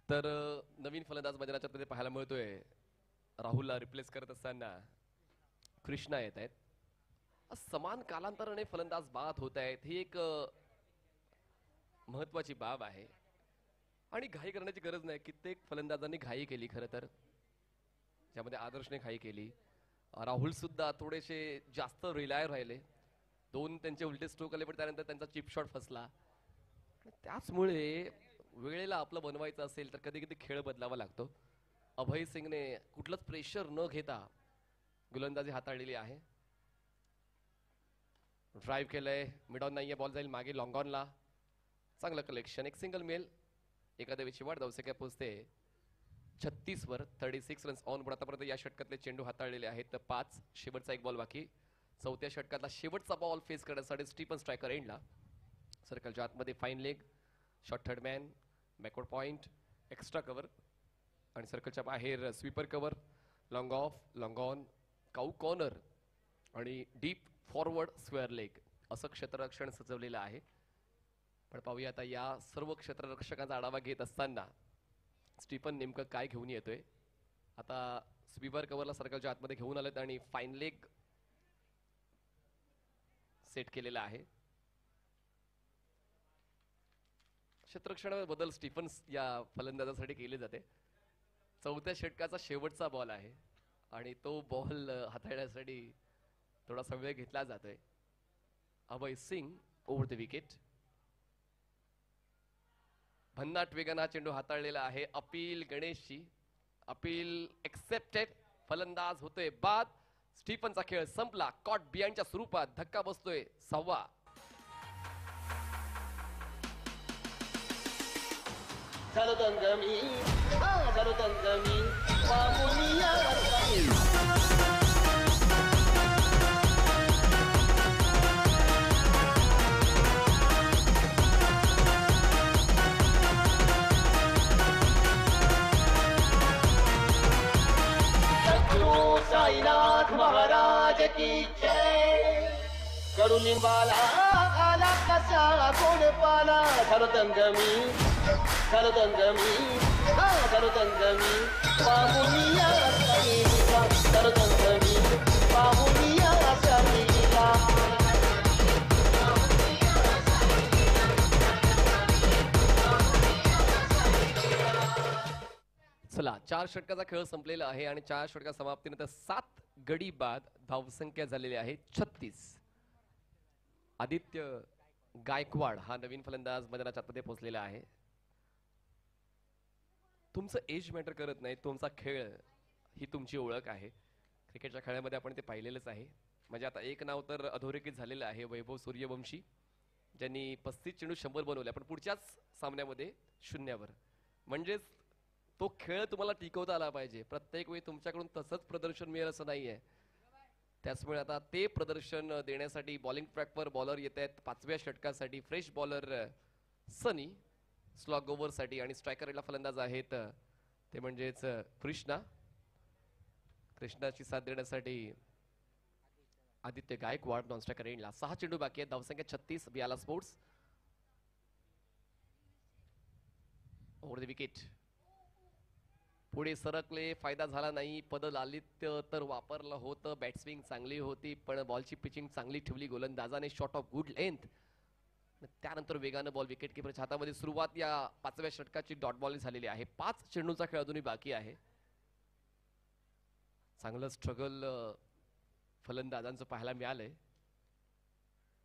तर नवीन फलंदाज मैदानाच्या मध्ये पाहायला मिळतोय. राहुलला रिप्लेस करत असताना कृष्णा येत आहेत. समान कालांतराने फलंदाज बाद होत आहेत ही एक महत्वाची बाब आहे आणि घाई करण्याची गरज नाही. कित्येक फलंदाजांनी घाई केली खरं तर, ज्यामध्ये आदर्शने घाई केली. राहुल सुद्धा थोडेसे जास्त रिलाय राहिले. 2 त्यांचे उलटे स्ट्रोक आले पण त्यानंतर त्यांचा चिप शॉट फसला. त्याचमुळे वेळेला आपलं बनवायचं असेल तर कधी कधी खेळ बदलावा लागतो. अभय सिंगने कुठलंच प्रेशर न घेता गोलंदाजी हाताळलेली आहे. ड्राईव्ह केलंय, मिड ऑन नाहीये, बॉल जाईल मागे लॉंग ऑनला. चांगलं कलेक्शन, एक सिंगल मेल. एका धावेची वाढ धावसंख्या पोहोचते 36 वर. 36 रन्स ऑन बोर्ड. आतापर्यंत या षटकातले चेंडू हाताळलेले आहेत तर 5. शेवटचा एक बॉल बाकी. चौथ्या षटकातला शेवटचा बॉल फेस करण्यासाठी स्टीफन स्ट्रायकर एंडला. सर्कलच्या आतमध्ये fine leg, short third man, backward point, extra cover आणि सर्कलच्या बाहेर sweeper cover, long of, long on, cow corner आणि डीप फॉरवर्ड स्क्वेअर लेग असं क्षेत्ररक्षण सजवलेलं आहे. पण पाहूया आता या सर्व क्षेत्ररक्षकांचा आढावा घेत असताना स्टीफन नेमकं काय घेऊन येतोय. आता स्वीपर कव्हरला सर्कलच्या आतमध्ये घेऊन आलेत आणि फाईन लेग सेट केलेला आहे. क्षेत्ररक्षणामध्ये बदल स्टीफन या फलंदाजासाठी केले जाते. चौथ्या षटकाचा शेवटचा बॉल आहे आणि तो बॉल हाताळण्यासाठी थोडासा वेळ घेतला जातोय. Abhay Singh over the wicket. भन्नाट वेगानं हा चेंडू हाताळलेला आहे. अपील गणेशची, अपील एक्सेप्टेड. फलंदाज होतोय बाद. स्टीफनचा खेळ संपला. कॉट बिहाइंडच्या स्वरूपात धक्का बसतोय 6वा. Salutangami, salutangami, pamunia rasami. सद्गुरु साईनाथ महाराज की जय. कडुलिंबाला आला कसा गोड पाला. salutangami, salutangami, salutangami, pamunia rasami. salutangami, pamunia rasami. चला, 4 षटकाचा खेळ संपलेला आहे आणि 4 षटका समाप्तीनंतर 7 गडी बाद धावसंख्या झालेली आहे 36. आदित्य गायकवाड हा नवीन फलंदाज मैदानाच्या आतमध्ये पोहोचलेला आहे. तुमचं एज मॅटर करत नाही, तुमचा खेळ ही तुमची ओळख आहे. क्रिकेटच्या खेळामध्ये आपण ते पाहिलेलंच आहे. म्हणजे आता एक नाव तर अधोरेखित झालेलं आहे, वैभव सूर्यवंशी, ज्यांनी 35 चेंडू 100 बनवले पण पुढच्याच सामन्यामध्ये 0 म्हणजेच तो खेळ तुम्हाला टिकवता आला पाहिजे. प्रत्येक वेळी तुमच्याकडून तसंच प्रदर्शन मिळेल असं नाहीये. त्याचमुळे आता ते प्रदर्शन देण्यासाठी बॉलिंग ट्रॅकवर बॉलर येत आहेत 5व्या षटकासाठी. फ्रेश बॉलर सनी स्लॉग ओव्हरसाठी आणि स्ट्रायकरला फलंदाज आहेत ते म्हणजेच कृष्णा. कृष्णाची साथ देण्यासाठी आदित्य गायकवाड नॉन स्ट्रायकर एंडला. 6 चेंडू बाकी आहेत. धावसंख्या 36. बियाला स्पोर्ट्स ओव्हर द विकेट. पुढे सरकले, फायदा झाला नाही. पदलालित्य तर वापरलं होतं. बॅटस्विंग चांगली होती पण बॉलची पिचिंग चांगली ठेवली गोलंदाजाने. Shot of good length. त्यानंतर वेगानं बॉल विकेट किपरच्या हातामध्ये. सुरुवात या 5व्या षटकाची डॉट बॉल झालेली आहे. 5 चेंडूचा खेळ अजूनही बाकी आहे. चांगलं स्ट्रगल फलंदाजांचं पाहायला मिळालंय.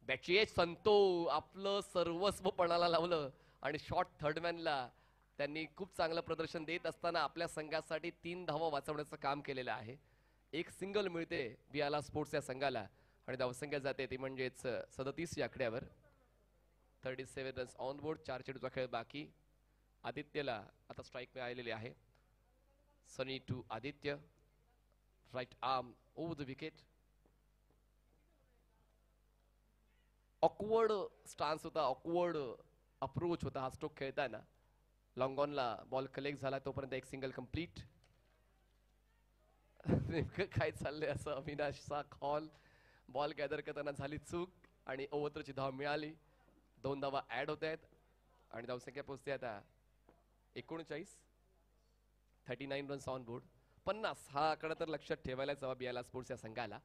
बॅटची एज संतो आपलं सर्वस्व पणाला लावलं आणि शॉर्ट थर्डमॅनला त्यांनी खूप चांगलं प्रदर्शन देत असताना आपल्या संघासाठी 3 धावा वाचवण्याचं काम केलेलं आहे. एक सिंगल मिळते बियाला स्पोर्ट्स या संघाला आणि धावसंख्या जाते ती म्हणजेच 37 या आकड्यावर. 37 रन्स ऑन बोर्ड. 4 चेंडूचा खेळ बाकी. आदित्यला आता स्ट्राईक मिळालेली आहे. Sunny to Aditya. Right arm over the wicket. Awkward stance होता, ऑकवर्ड अप्रोच होता हा स्ट्रोक खेळताना. लॉंग ऑनला बॉल कलेक्ट झाला तोपर्यंत एक सिंगल कंप्लीट. नेमकं काय चाललंय असं अविनाशचा कॉल. बॉल गॅदर करताना झाली चूक आणि ओव्हरची धाव मिळाली. 2 धावा ऍड होत आहेत आणि धावसंख्या पोहोचते आता 39. 39 रन्स ऑन बोर्ड. 50 हा आकडा तर लक्षात ठेवायलाच हवा बियाला स्पोर्ट्स या संघाला.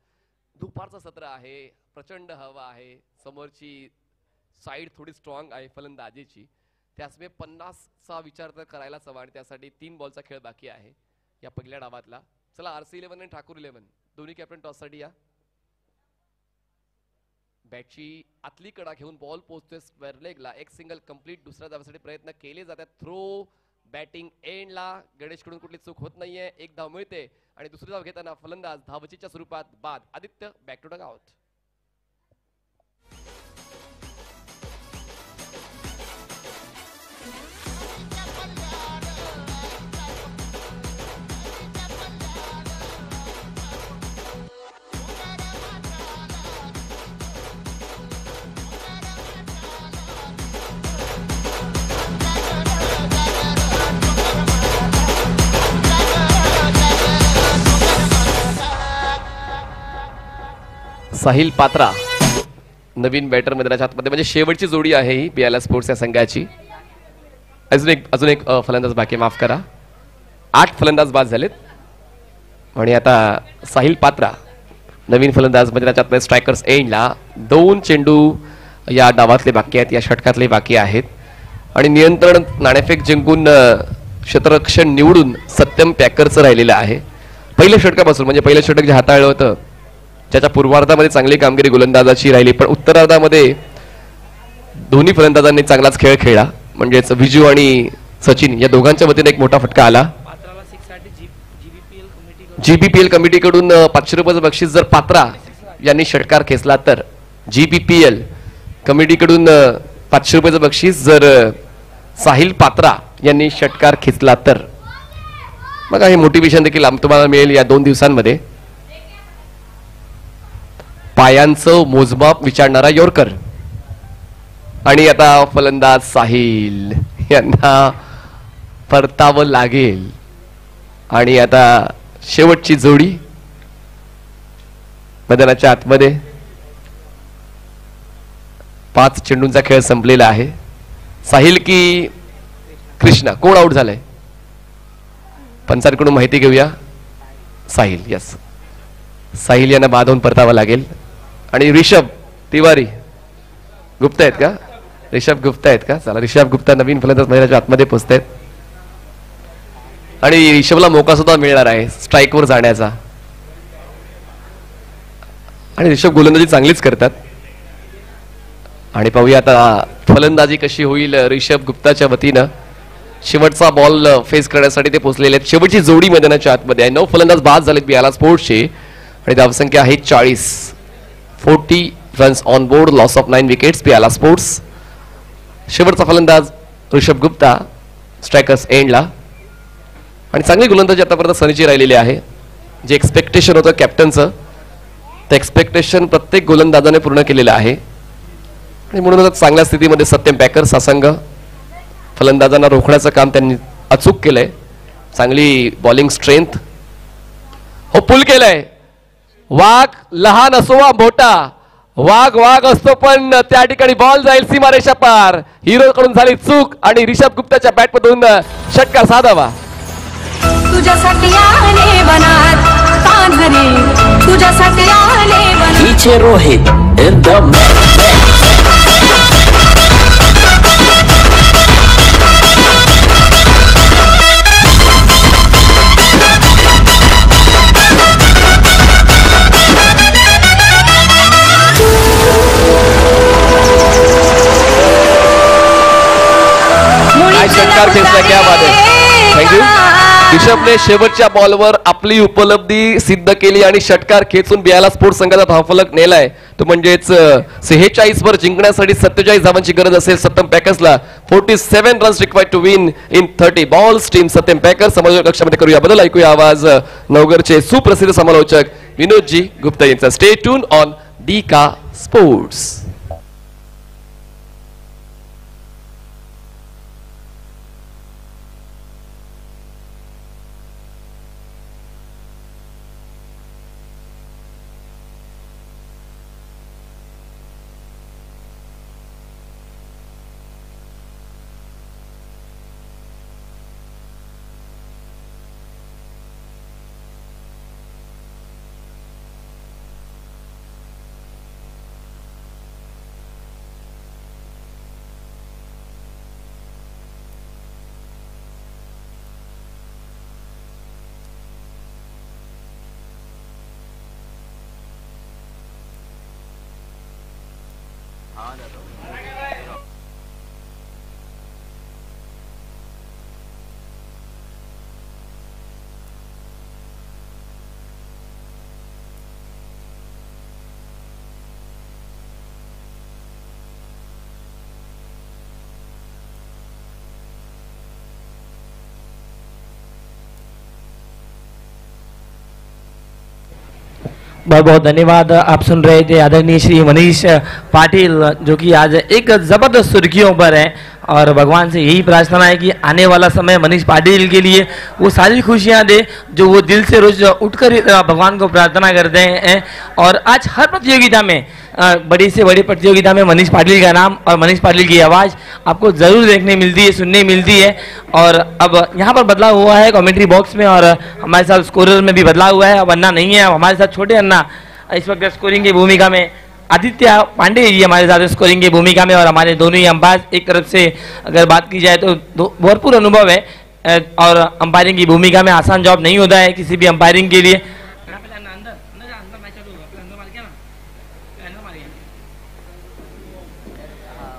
दुपारचं सत्र आहे, प्रचंड हवा आहे, समोरची साईड थोडी स्ट्रॉंग आहे फलंदाजीची, त्यामुळे 50चा विचार तर करायलाच हवा आणि त्यासाठी 3 बॉलचा खेळ बाकी आहे या पहिल्या डावातला. चला RC11 आणि ठाकूर 11 दोन्ही कॅप्टन टॉससाठी या. बॅटची आतली कडा घेऊन बॉल पोहोचतोय स्क्वेअर लेगला, एक सिंगल कंप्लीट. दुसऱ्या धावासाठी प्रयत्न केले जातात. थ्रो बॅटिंग एंडला गणेशकडून कुठली चूक होत नाहीये, एक धाव मिळते आणि दुसरी धाव घेताना फलंदाज धावचीच्या स्वरूपात बाद. Aditya back to dugout. Sahil Patra नवीन बॅटर मैदानाच्या आतमध्ये, म्हणजे शेवटची जोडी आहे ही BILA स्पोर्ट्स या संघाची. अजून एक फलंदाज बाकी, माफ करा. 8 फलंदाज बाद झालेत आणि आता साहिल पात्रा नवीन फलंदाज मैदानाच्या आतमध्ये स्ट्रायकर्स एंडला. 2 चेंडू या डावातले बाकी आहेत, या षटकातले बाकी आहेत आणि नियंत्रण नाणेफेक जिंकून क्षेत्ररक्षण निवडून सत्यम पॅकरचं राहिलेलं आहे. पहिल्या षटकापासून, म्हणजे पहिलं षटक जे हाताळलं होतं त्याच्या पूर्वार्धामध्ये चांगली कामगिरी गोलंदाजाची राहिली, पण उत्तरार्धामध्ये दोन्ही फलंदाजांनी चांगलाच खेळ खेळला. म्हणजेच विजू आणि सचिन या दोघांच्या वतीने एक मोठा फटका आला. GBPL कमिटीकडून 500 रुपयाचं बक्षीस जर पात्रा यांनी षटकार खेचला तर, GBPL कमिटीकडून 500 रुपयाचं बक्षीस जर साहिल पात्रा यांनी षटकार खेचला तर, बघा हे मोटिवेशन देखील तुम्हाला मिळेल या 2 दिवसांमध्ये. पायांचं मोजमाप विचारणारा यॉर्कर आणि आता फलंदाज साहिल यांना परतावं लागेल आणि आता शेवटची जोडी मैदानाच्या आतमध्ये. 5 चेंडूंचा खेळ संपलेला आहे. साहिल की कृष्णा, कोण आउट झालंय पंचांकडून माहिती घेऊया. साहिल, यस, साहिल यांना बाद होऊन परतावं लागेल. आणि ऋषभ तिवारी गुप्ता आहेत का? ऋषभ गुप्ता आहेत का? चला, ऋषभ गुप्ता नवीन फलंदाज मैदानाच्या आतमध्ये पोहोचतायत आणि ऋषभला मोका सुद्धा मिळणार आहे स्ट्राईकवर जाण्याचा. आणि ऋषभ गोलंदाजी चांगलीच करतात आणि पाहूया आता फलंदाजी कशी होईल ऋषभ गुप्ताच्या वतीनं. शेवटचा बॉल फेस करण्यासाठी ते पोहोचलेले आहेत. शेवटची जोडी मैदानाच्या आतमध्ये आहे. 9 फलंदाज बाद झालेत BILA स्पोर्ट्सचे आणि धावसंख्या आहे 40. 40 runs on board, loss of 9 wickets BILA sports. शेवटचा फलंदाज ऋषभ गुप्ता स्ट्रायकर्स एंडला आणि चांगली गोलंदाजी आतापर्यंत सनीची राहिलेली आहे. जे एक्सपेक्टेशन होतं कॅप्टनचं, ते एक्सपेक्टेशन प्रत्येक गोलंदाजाने पूर्ण केलेलं आहे आणि म्हणूनच चांगल्या स्थितीमध्ये सत्यम पॅकर्स हा संघ. फलंदाजांना रोखण्याचं काम त्यांनी अचूक केलंय. चांगली बॉलिंग स्ट्रेंथ, हो पुल केलंय. वाघ लहान असो वा मोठा, वाघ असतो पण त्या ठिकाणी बॉल जाईल सीमारेषा पार. हिरो कडून झाली चूक आणि ऋषभ गुप्ताच्या बॅट मधून षटकार साधावा. तुझ्यासाठी आले बनात पांढरे, तुझ्यासाठी आले बनात. DJ Rohit in the mix. षटकार खेचला, क्या बात आहे. थँक्यू. ऋषभने शेवटच्या बॉलवर आपली उपलब्धी सिद्ध केली आणि षटकार खेचून BILA स्पोर्ट्स संघाचा धावफलक नेलाय. तो म्हणजेच 46 वर जिंकण्यासाठी 47 धावांची गरज असेल सत्यम पॅकर्सला. 47 runs required to win in 30 balls. Team Satyam Packers समालोचक कक्षामध्ये करूया बदल. ऐकूया आवाज नवगरचे सुप्रसिद्ध समालोचक विनोदजी गुप्ता यांचा. Stay tune on DICA sports. बहुत बहुत धन्यवाद। आप सुन रहे थे आदरणीय श्री मनीष पाटिल, जो कि आज एक जबरदस्त सुर्खियों पर है और भगवान से यही प्रार्थना है कि आने वाला समय मनीष पाटिल के लिए वो सारी खुशियां दे जो वो दिल से रोज उठकर भगवान को प्रार्थना करते हैं। और आज हर प्रतियोगिता में, बड़ी से बड़ी प्रतियोगिता में मनीष पाटिल का नाम और मनीष पाटिल की आवाज़ आपको ज़रूर देखने मिलती है, सुनने मिलती है। और अब यहाँ पर बदलाव हुआ है कमेंट्री बॉक्स में और हमारे साथ स्कोरर में भी बदलाव हुआ है। अब अन्ना नहीं है, अब हमारे साथ छोटे अन्ना इस वक्त स्कोरिंग की भूमिका में, आदित्य पांडे जी हमारे साथ स्कोरिंग की भूमिका में, और हमारे दोनों ही अंपायर एक तरफ से अगर बात की जाए तो भरपूर अनुभव है और अंपायरिंग की भूमिका में आसान जॉब नहीं होता है किसी भी अंपायरिंग के लिए।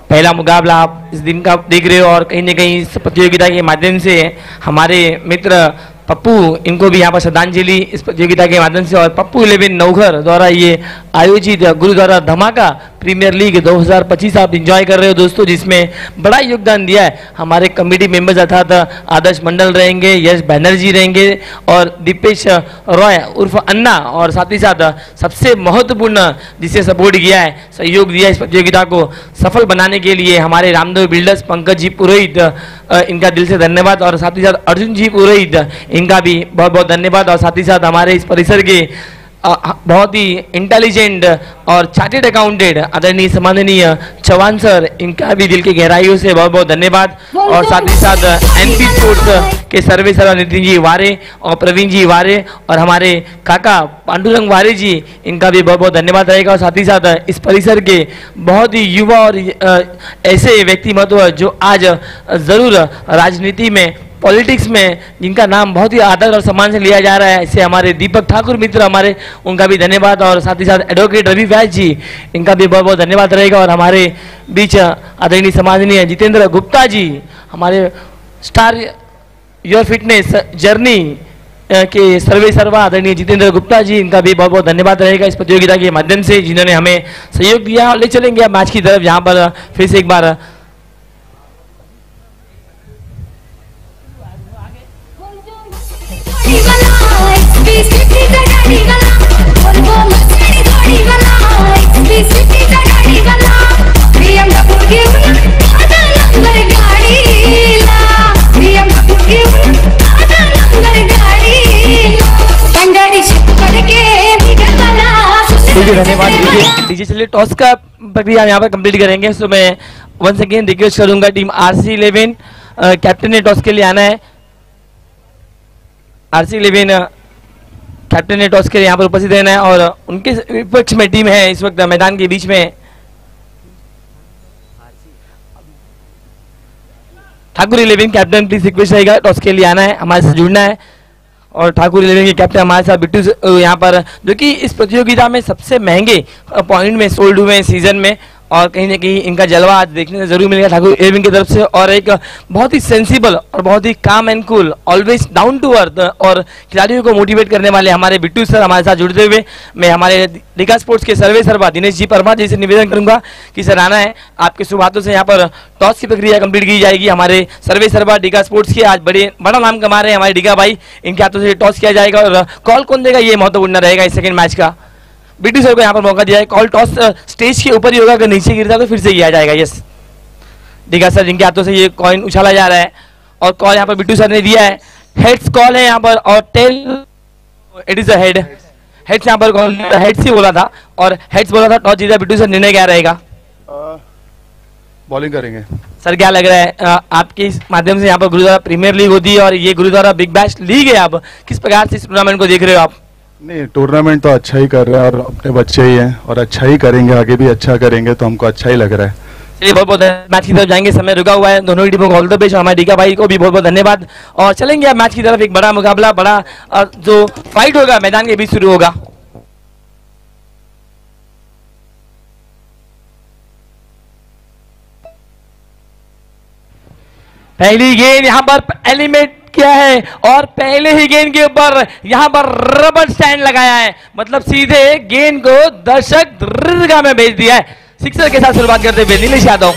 पहला मुकाबला आप इस दिन का देख रहे हो और कहीं ना कहीं इस प्रतियोगिता के माध्यम से हमारे मित्र पप्पू, इनको भी यहाँ पर श्रद्धांजलि इस प्रतियोगिता के माध्यम से, और पप्पू 11 नौघर द्वारा ये आयोजित गुरुद्वारा धमाका प्रीमियर लीग 2025 आप एंजॉय कर रहे हो दोस्तों, जिसमें बड़ा योगदान दिया है हमारे कमेटी मेंबर्स अर्थात आदर्श मंडल रहेंगे, यश बैनर्जी रहेंगे और दीपेश रॉय उर्फ अन्ना, और साथ ही साथ सबसे महत्वपूर्ण जिसे सपोर्ट किया है, सहयोग दिया इस प्रतियोगिता को सफल बनाने के लिए हमारे रामदेव बिल्डर्स पंकज जी पुरोहित, इनका दिल से धन्यवाद। और साथ ही साथ अर्जुन जी पुरोहित, इनका भी बहुत बहुत धन्यवाद। और साथ ही साथ हमारे इस परिसर के बहुत ही इंटेलिजेंट और चार्टेड अकाउंटेंट आदरणीय सम्माननीय चौहान सर, इनका भी दिल की गहराइयों से बहुत बहुत धन्यवाद। और साथ ही साथ एनपी स्पोर्ट्स के सर्वे सर नितिन जी वारे और प्रवीण जी वारे और हमारे काका पांडुरंग वारे जी, इनका भी बहुत बहुत धन्यवाद रहेगा। और साथ ही साथ इस परिसर के बहुत ही युवा और ऐसे व्यक्तिमत्व जो आज ज़रूर राजनीति में, पॉलिटिक्स में, जिनका नाम बहुत ही आदर और सम्मान से लिया जा रहा है, ऐसे हमारे दीपक ठाकुर मित्र हमारे, उनका भी धन्यवाद। और साथ ही साथ एडवोकेट रवि व्यास जी, इनका भी बहुत बहुत धन्यवाद रहेगा। और हमारे बीच आदरणीय सम्माननीय जितेंद्र गुप्ता जी, हमारे स्टार योर फिटनेस जर्नी के सर्वे सर्वा आदरणीय जितेंद्र गुप्ता जी, इनका भी बहुत बहुत धन्यवाद रहेगा इस प्रतियोगिता के माध्यम से, जिन्होंने हमें सहयोग दिया। और ले चलेंगे अब मैच की तरफ, जहाँ पर फिर से एक बार धन्यवाद। डीजे चलिए टॉस का प्रक्रिया यहाँ पर कंप्लीट करेंगे। सो मैं वंस अगेन रिक्वेस्ट करूंगा टीम RC11 कैप्टन ने टॉस के लिए आना है। RC11 कैप्टन ने टॉस के लिए यहाँ पर उपस्थित रहना है और उनके विपक्ष में टीम है इस वक्त मैदान के बीच में ठाकुर 11 कैप्टन, प्लीज रिक्वेस्ट रहेगा टॉस के लिए आना है, हमारे साथ जुड़ना है। और ठाकुर 11 के कैप्टन हमारे साथ बिट्टू यहाँ पर, जो कि इस प्रतियोगिता में सबसे महंगे पॉइंट में सोल्ड हुए हैं सीजन में, और कहीं ना कहीं इनका जलवा आज देखने से जरूर मिलेगा ठाकुर 11 की तरफ से। और एक बहुत ही सेंसिबल और बहुत ही calm and cool, always down to earth और खिलाड़ियों को मोटिवेट करने वाले हमारे बिट्टू सर हमारे साथ जुड़ते हुए, मैं हमारे डिगा स्पोर्ट्स के सर्वे सर्वा दिनेश जी परमार जी से निवेदन करूंगा कि सर आना है, आपके शुभ हाथों से यहाँ पर टॉस की प्रक्रिया कंप्लीट की जाएगी। हमारे सर्वे सर्वा डिगा स्पोर्ट्स के आज बड़ा नाम कमा रहे हैं हमारे डिगा भाई, इनके हाथों से टॉस किया जाएगा और कॉल कौन देगा ये महत्वपूर्ण रहेगा इस सेकंड मैच का। बिट्टू सर को यहाँ पर मौका दिया है, कॉल टॉस स्टेज के ऊपर ही होगा, अगर नीचे गिरता तो फिर से किया जाएगा। यस डिगा सर, जिनके हाथों से ये कॉइन उछाला जा रहा है और कॉल यहाँ पर बिट्टू सर ने दिया है, हेड्स कॉल है यहाँ पर और tail it is a head, heads यहाँ पर कॉल हेड्स ही बोला था और हेड्स बोला था, टॉस जीता बिट्टू सर, निर्णय क्या रहेगा? बॉलिंग करेंगे सर। क्या लग रहा है आपके इस माध्यम से यहाँ पर गुरुद्वारा प्रीमियर लीग होती है और ये गुरुद्वारा बिग बैश लीग है, आप किस प्रकार से इस टूर्नामेंट को देख रहे हो आप? नहीं, टूर्नामेंट तो अच्छा ही कर रहे हैं और अपने बच्चे ही हैं और अच्छा ही करेंगे, आगे भी अच्छा करेंगे, तो हमको अच्छा ही लग रहा है। चलिए बहुत बहुत मैच की तरफ जाएंगे, समय रुका हुआ है, दोनों ही टीमों को ऑल द बेस्ट, हमारे डीका भाई को भी बहुत बहुत धन्यवाद। और चलेंगे अब मैच की तरफ, एक बड़ा मुकाबला, बड़ा जो फाइट होगा मैदान के बीच शुरू होगा। पहली गेंद यहाँ पर एलिमिनेट किया है और पहले ही गेंद के ऊपर यहाँ पर रबर स्टैंड लगाया है, मतलब सीधे गेंद को दर्शक दीर्घा में भेज दिया है। सिक्सर के साथ शुरुआत करते हुए नीलेश यादव।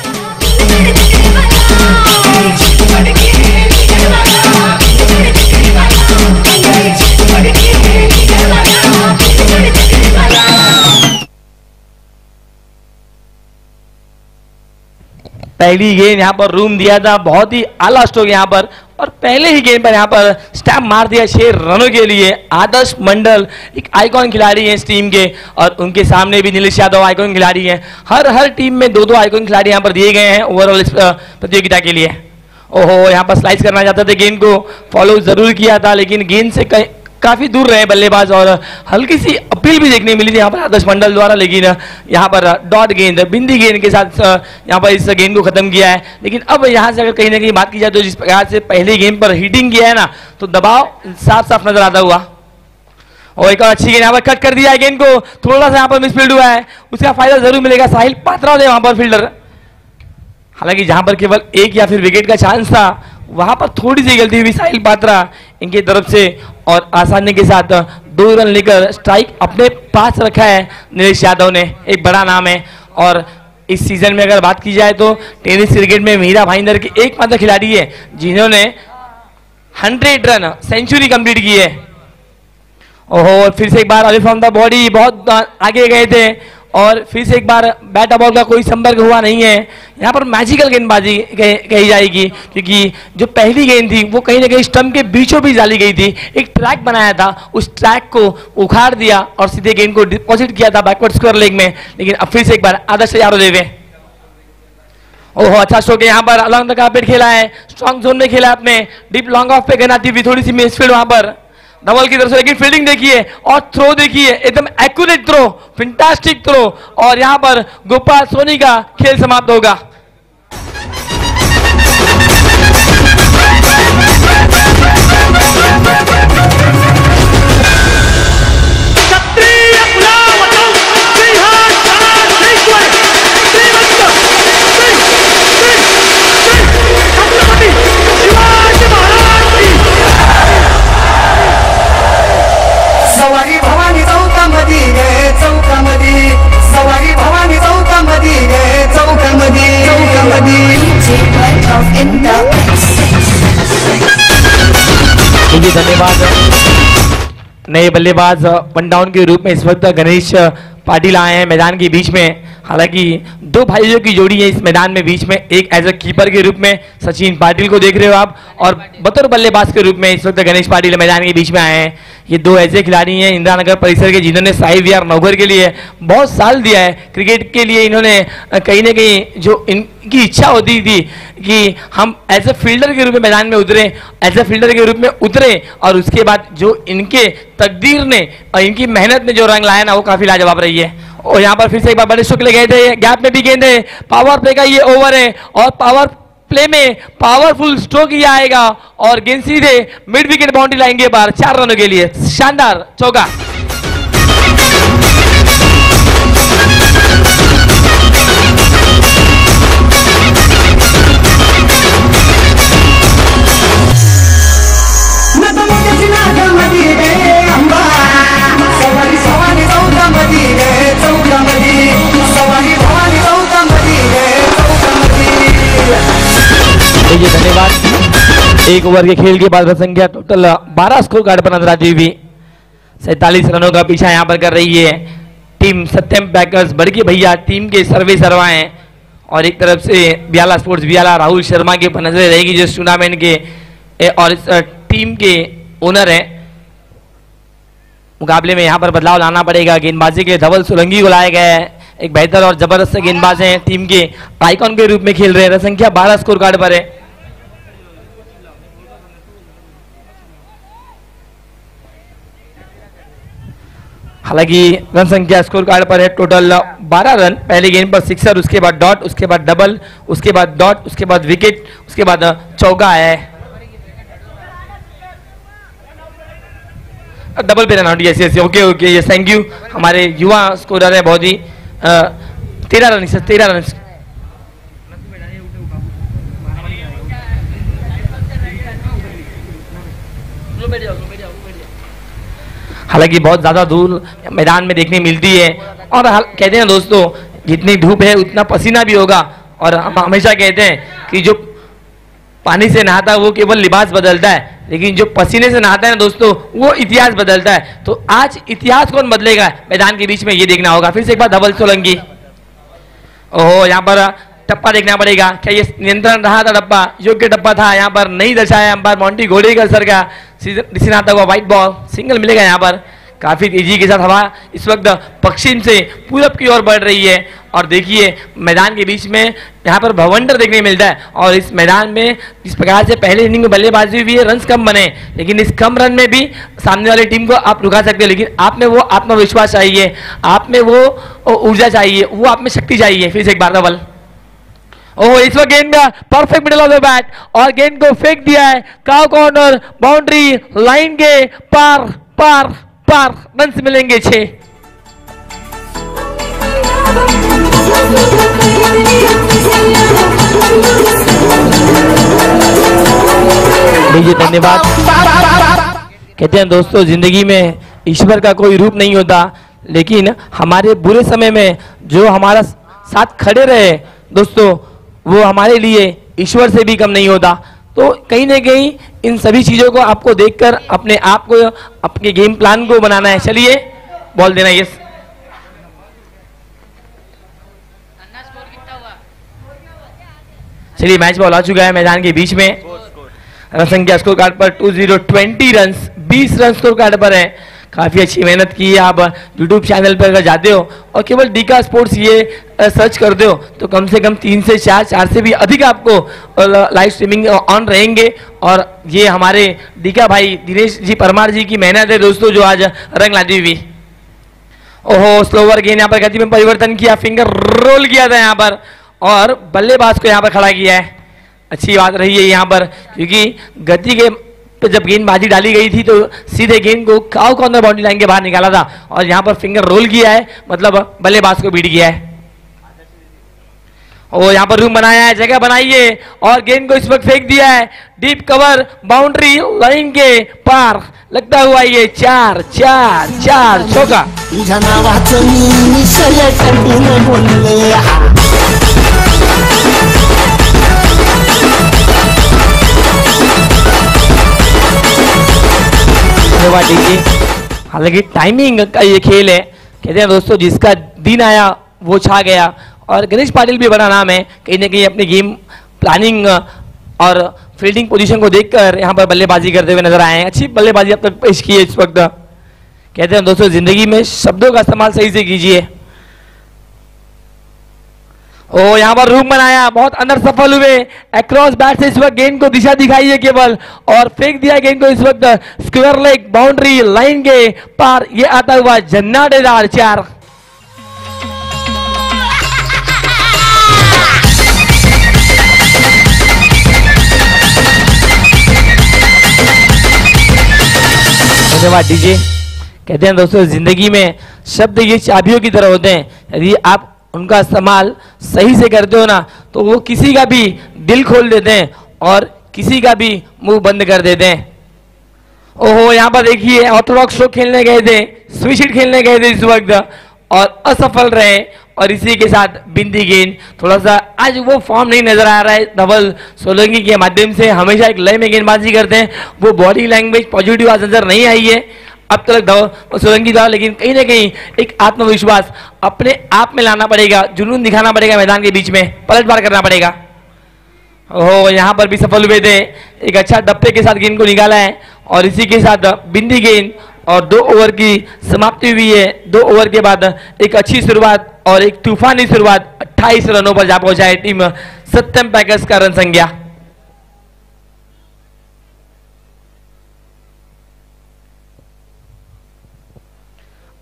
पहली गेंद यहाँ पर रूम दिया था, बहुत ही आला स्ट्रोक यहाँ पर, और पहले ही गेंद पर यहाँ पर स्टैम्प मार दिया 6 रनों के लिए। आदर्श मंडल एक आइकॉन खिलाड़ी हैं इस टीम के, और उनके सामने भी नीलेश यादव आइकॉन खिलाड़ी हैं। हर टीम में 2-2 आइकॉन खिलाड़ी यहाँ पर दिए गए हैं ओवरऑल इस प्रतियोगिता के लिए। ओहो, यहाँ पर स्लाइस करना चाहते थे, गेंद को फॉलो जरूर किया था, लेकिन गेंद से काफी दूर रहे बल्लेबाज, और हल्की सी अपील भी देखने मिली थी यहाँ पर आदर्श मंडल द्वारा, लेकिन यहाँ पर डॉट गेंद, बिंदी गेंद के साथ यहाँ पर इस गेंद को खत्म किया है। लेकिन अब यहाँ से अगर कहीं ना कहीं बात की जाए तो जिस प्रकार से पहले गेंद पर हिटिंग किया है ना, तो दबाव साफ साफ नजर आता हुआ। और एक और अच्छी गेंद यहाँ पर कट कर दिया है, गेंद को थोड़ा सा यहाँ पर मिसफील्ड हुआ है, उसका फायदा जरूर मिलेगा। साहिल पात्रा थे वहां पर फील्डर, हालांकि जहां पर केवल 1 या फिर विकेट का चांस था, वहां पर थोड़ी सी गलती हुई साहिल पात्रा इनकी तरफ से, और आसानी के साथ 2 रन लेकर स्ट्राइक अपने पास रखा है नीलेश यादव ने। एक बड़ा नाम है, और इस सीजन में अगर बात की जाए तो टेनिस क्रिकेट में मीरा भाईंदर के एकमात्र खिलाड़ी है जिन्होंने 100 रन सेंचुरी कंप्लीट की है। ओहो, फिर से एक बार अली फ्रॉम द बॉडी बहुत आगे गए थे, और फिर से एक बार बैट बॉल का कोई संपर्क हुआ नहीं है। यहाँ पर मैजिकल गेंदबाजी कही जाएगी, क्योंकि जो पहली गेंद थी वो कहीं ना कहीं स्टंप के बीचों बीच डाली गई थी। एक ट्रैक बनाया था, उस ट्रैक को उखाड़ दिया और सीधे गेंद को डिपॉजिट किया था बैकवर्ड स्क्वायर लेग में। लेकिन अब फिर से एक बार आदर्श यादव। ओहो, अच्छा स्ट्रोक यहाँ पर अलॉन्ग द कार्पेट खेला है, स्ट्रॉन्ग जोन में खेला अपने, डीप लॉन्ग ऑफ पे गेंद आती हुई, थोड़ी सी मिसफील्ड वहां पर धवल की तरफ से, लेकिन फील्डिंग देखिए और थ्रो देखिए, एकदम एक्यूरेट थ्रो, फैंटास्टिक थ्रो, और यहां पर गोपाल सोनी का खेल समाप्त होगा। सवारी भवानी चौकामध्ये गे चौकामध्ये, सवारी भवानी चौकामध्ये गे चौकामध्ये, धन्यवाद। नए बल्लेबाज वन डाउन के रूप में इस वक्त गणेश पाटिल आए हैं मैदान के बीच में। हालांकि 2 भाइयों की जोड़ी है इस मैदान में बीच में, एक एज अ कीपर के रूप में सचिन पाटिल को देख रहे हो आप, और बतौर बल्लेबाज के रूप में इस वक्त गणेश पाटिल मैदान के बीच में आए हैं। ये 2 ऐसे खिलाड़ी हैं इंदिरा नगर परिसर के जिन्होंने साई विहार नवघर के लिए बहुत साल दिया है क्रिकेट के लिए। इन्होंने कहीं ना कहीं जो इनकी इच्छा होती थी कि हम एज ए फील्डर के रूप में मैदान में उतरे, एज ए फील्डर के रूप में उतरे, और उसके बाद जो इनके तकदीर ने और इनकी मेहनत ने जो रंग लाया ना, वो काफी लाजवाब रही है। और यहाँ पर फिर से एक बार बड़े शुक्ल गए थे, गैप में भी गेंद है, पावर प्ले का ये ओवर है, और पावर प्ले में पावरफुल स्ट्रोक ही आएगा, और गेंद सीधे मिड विकेट बाउंड्री लाइन के पार 4 रनों के लिए शानदार चौका। धन्यवाद। 1 ओवर के खेल के बाद संख्या टोटल 12 स्कोर कार्ड पर नजर आती हुई 47 रनों का पीछा यहां पर कर रही है टीम सत्यम पैकर्स। बड़के भैया टीम के सर्वे सरवा हैं, और एक तरफ से बियाला स्पोर्ट्स बियाला राहुल शर्मा के ऊपर नजर रहेगी जो इस टूर्नामेंट के और इस टीम के ओनर हैं। मुकाबले में यहां पर बदलाव लाना पड़ेगा, गेंदबाजी के धवल सोलंकी को लाया गया है, एक बेहतर और जबरदस्त गेंदबाज हैं, टीम के आइकॉन के रूप में खेल रहे हैं। संख्या 12 स्कोर कार्ड पर है। हालांकि रन संख्या स्कोर कार्ड पर है टोटल 12 रन। पहले गेंद पर सिक्सर, उसके बाद डॉट, उसके बाद डबल, उसके बाद डॉट, उसके बाद विकेट, उसके बाद चौका है, double pay run out. Yes yes, okay okay, yes thank you. हमारे युवा स्कोरर है बहुत ही 13 रन हालांकि बहुत ज़्यादा धूल मैदान में देखने मिलती है और कहते हैं दोस्तों जितनी धूप है उतना पसीना भी होगा, और हम हमेशा कहते हैं कि जो पानी से नहाता है वो केवल लिबास बदलता है, लेकिन जो पसीने से नहाता है ना दोस्तों वो इतिहास बदलता है। तो आज इतिहास कौन बदलेगा मैदान के बीच में ये देखना होगा। फिर से एक बार धवल सोलंकी, ओहो यहाँ पर टप्पा देखना पड़ेगा, क्या ये नियंत्रण रहा था? टप्पा योग्य टप्पा था, यहाँ पर नहीं दर्शाया अंपायर मॉन्टी घोड़ेकर सर का डिसीजन आता हुआ व्हाइट बॉल, सिंगल मिलेगा। यहाँ पर काफी तेजी के साथ हवा इस वक्त पश्चिम से पूरब की ओर बढ़ रही है, और देखिए मैदान के बीच में यहाँ पर भवंडर देखने मिलता है। और इस मैदान में जिस प्रकार से पहले इनिंग में बल्लेबाजी हुई है, रन्स कम बने, लेकिन इस कम रन में भी सामने वाली टीम को आप रुका सकते हो, लेकिन आप में वो आत्मविश्वास चाहिए, आप में वो ऊर्जा चाहिए, वो आप में शक्ति चाहिए। फिर से एक बार डबल, ओह इस वक्त गेंद perfect middle of the bat और गेंद को फेंक दिया है काउ कॉर्नर, बाउंड्री लाइन के पार पार पार, रन मिलेंगे 6। धन्यवाद। कहते हैं दोस्तों जिंदगी में ईश्वर का कोई रूप नहीं होता, लेकिन हमारे बुरे समय में जो हमारा साथ खड़े रहे दोस्तों वो हमारे लिए ईश्वर से भी कम नहीं होता। तो कहीं ना कहीं इन सभी चीजों को आपको देखकर अपने आप को, अपने गेम प्लान को बनाना है। चलिए बॉल देना, यस। चलिए मैच बॉल आ चुका है मैदान के बीच में। रन संख्या स्कोर कार्ड पर 20 रन, 20 रन स्कोर कार्ड पर है। काफी अच्छी मेहनत की है। आप यूट्यूब चैनल पर अगर जाते हो और केवल डीका स्पोर्ट्स ये सर्च करते हो तो कम से कम 3 से 4 से भी अधिक आपको लाइव स्ट्रीमिंग ऑन रहेंगे। और ये हमारे डीका भाई दिनेश जी परमार जी की मेहनत है दोस्तों जो आज रंग लाती हुई। ओहो स्लोवर गेंद यहाँ पर गति में परिवर्तन किया, फिंगर रोल किया था यहाँ पर और बल्लेबाज को यहाँ पर खड़ा किया है। अच्छी बात रही है यहाँ पर, क्योंकि गति के पे जब गेंदबाजी डाली गई थी तो सीधे गेंद को काउ कॉर्नर बाउंड्री लाइन के बाहर निकाला था और यहाँ पर फिंगर रोल किया है, मतलब बल्लेबाज को बीट किया है। और यहाँ पर रूम बनाया है, जगह बनाई है और गेंद को इस वक्त फेंक दिया है। डीप कवर, बाउंड्री लाइन के पार लगता हुआ ये 4 चौका। हालांकि टाइमिंग का ये खेल है, कहते हैं दोस्तों जिसका दिन आया वो छा गया। और गणेश पाटिल भी बड़ा नाम है, कहीं ना कहीं अपनी गेम प्लानिंग और फील्डिंग पोजीशन को देखकर यहाँ पर बल्लेबाजी करते हुए नजर आए हैं। अच्छी बल्लेबाजी अब तक पेश की है इस वक्त। कहते हैं दोस्तों जिंदगी में शब्दों का इस्तेमाल सही से कीजिए। ओ यहाँ पर रूम बनाया, बहुत अंदर सफल हुए, अक्रॉस बैट से इस वक्त गेंद को दिशा दिखाई है केवल और फेंक दिया गेंद को इस वक्त स्क्वायर लेग बाउंड्री लाइन के पार। ये आता हुआ जन्नाटेदार 4। धन्यवाद डीजे। कहते हैं दोस्तों जिंदगी में शब्द ये चाबियों की तरह होते हैं, यदि आप उनका इस्तेमाल सही से करते हो ना तो वो किसी का भी दिल खोल देते हैं और किसी का भी मुंह बंद कर देते हैं। ओहो यहाँ पर देखिए ऑर्थोडॉक्स शो खेलने गए थे, स्विच हिट खेलने गए थे इस वक्त और असफल रहे। और इसी के साथ बिंदी गेंद, थोड़ा सा आज वो फॉर्म नहीं नजर आ रहा है। धवल सोलंकी के माध्यम से हमेशा एक लय में गेंदबाजी करते हैं, वो बॉडी लैंग्वेज पॉजिटिव आज नजर नहीं आई है अब तक धवल सोलंकी था, लेकिन कहीं ना कहीं एक आत्मविश्वास अपने आप में लाना पड़ेगा, जुनून दिखाना पड़ेगा, मैदान के बीच में पलटवार करना पड़ेगा। ओहो यहाँ पर भी सफल हुए थे, एक अच्छा डप्पे के साथ गेंद को निकाला है और इसी के साथ बिंदी गेंद और 2 ओवर की समाप्ति हुई है। 2 ओवर के बाद एक अच्छी शुरुआत और एक तूफानी शुरुआत 28 रनों पर जा पहुंचा है टीम सत्यम पैकर्स का रन संख्या।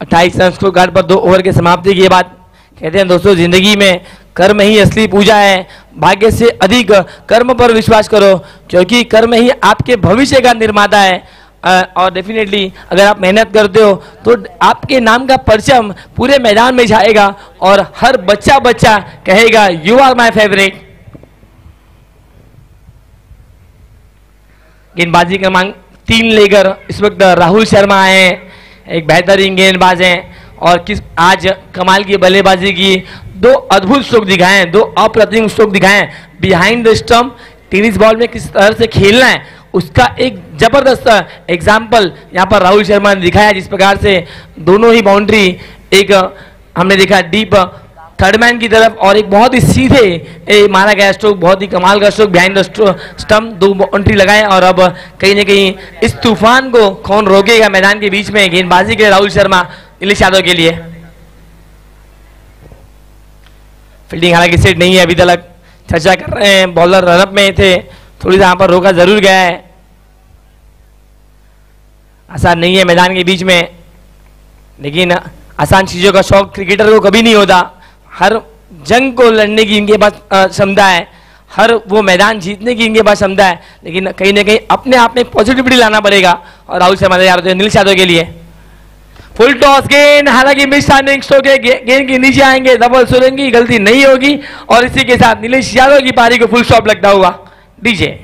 अट्ठाईस रन स्कोर कार्ड पर 2 ओवर के समाप्ति के बाद कहते हैं दोस्तों जिंदगी में कर्म ही असली पूजा है, भाग्य से अधिक कर्म पर विश्वास करो क्योंकि कर्म ही आपके भविष्य का निर्माता है। और डेफिनेटली अगर आप मेहनत करते हो तो आपके नाम का परचम पूरे मैदान में जाएगा और हर बच्चा कहेगा यू आर माय फेवरेट। गेंदबाजी क्रमांक 3 लेकर इस वक्त राहुल शर्मा हैं, एक बेहतरीन गेंदबाज हैं और किस आज कमाल की बल्लेबाजी की, 2 अद्भुत स्ट्रोक दिखाए हैं, 2 अप्रतिम स्ट्रोक दिखाए हैं। Behind the stump tennis ball में किस तरह से खेलना है उसका एक जबरदस्त एग्जाम्पल यहाँ पर राहुल शर्मा ने दिखाया, जिस प्रकार से दोनों ही बाउंड्री, एक हमने देखा डीप थर्ड मैन की तरफ और एक बहुत ही सीधे मारा गया स्ट्रोक, बहुत ही कमाल का stroke behind the stump, 2 boundary लगाए। और अब कहीं ना कहीं इस तूफान को कौन रोकेगा मैदान के बीच में गेंदबाजी के लिए राहुल शर्मा, नीलेश यादव के लिए। फील्डिंग हालांकि सेट नहीं है अभी तक, चर्चा कर रहे हैं, बॉलर रनअप में थे, थोड़ी सा यहाँ पर रोका जरूर गया है, आसान नहीं है मैदान के बीच में, लेकिन आसान चीजों का शौक क्रिकेटर को कभी नहीं होता। हर जंग को लड़ने की इनके पास क्षमता है, हर वो मैदान जीतने की इनके पास क्षमता है, लेकिन कहीं ना कहीं अपने आप में पॉजिटिविटी लाना पड़ेगा और राहुल शर्मा तैयार होते हैं नीलेश यादव के लिए। फुल टॉस गेंद, हालांकि मिस स्टैंडिंग स्ट्रोक है, गेंद के नीचे आएंगे, डबल सोलेंगी, गलती नहीं होगी और इसी के साथ नीलेश यादव की पारी को फुल स्टॉप लगता हुआ। डीजे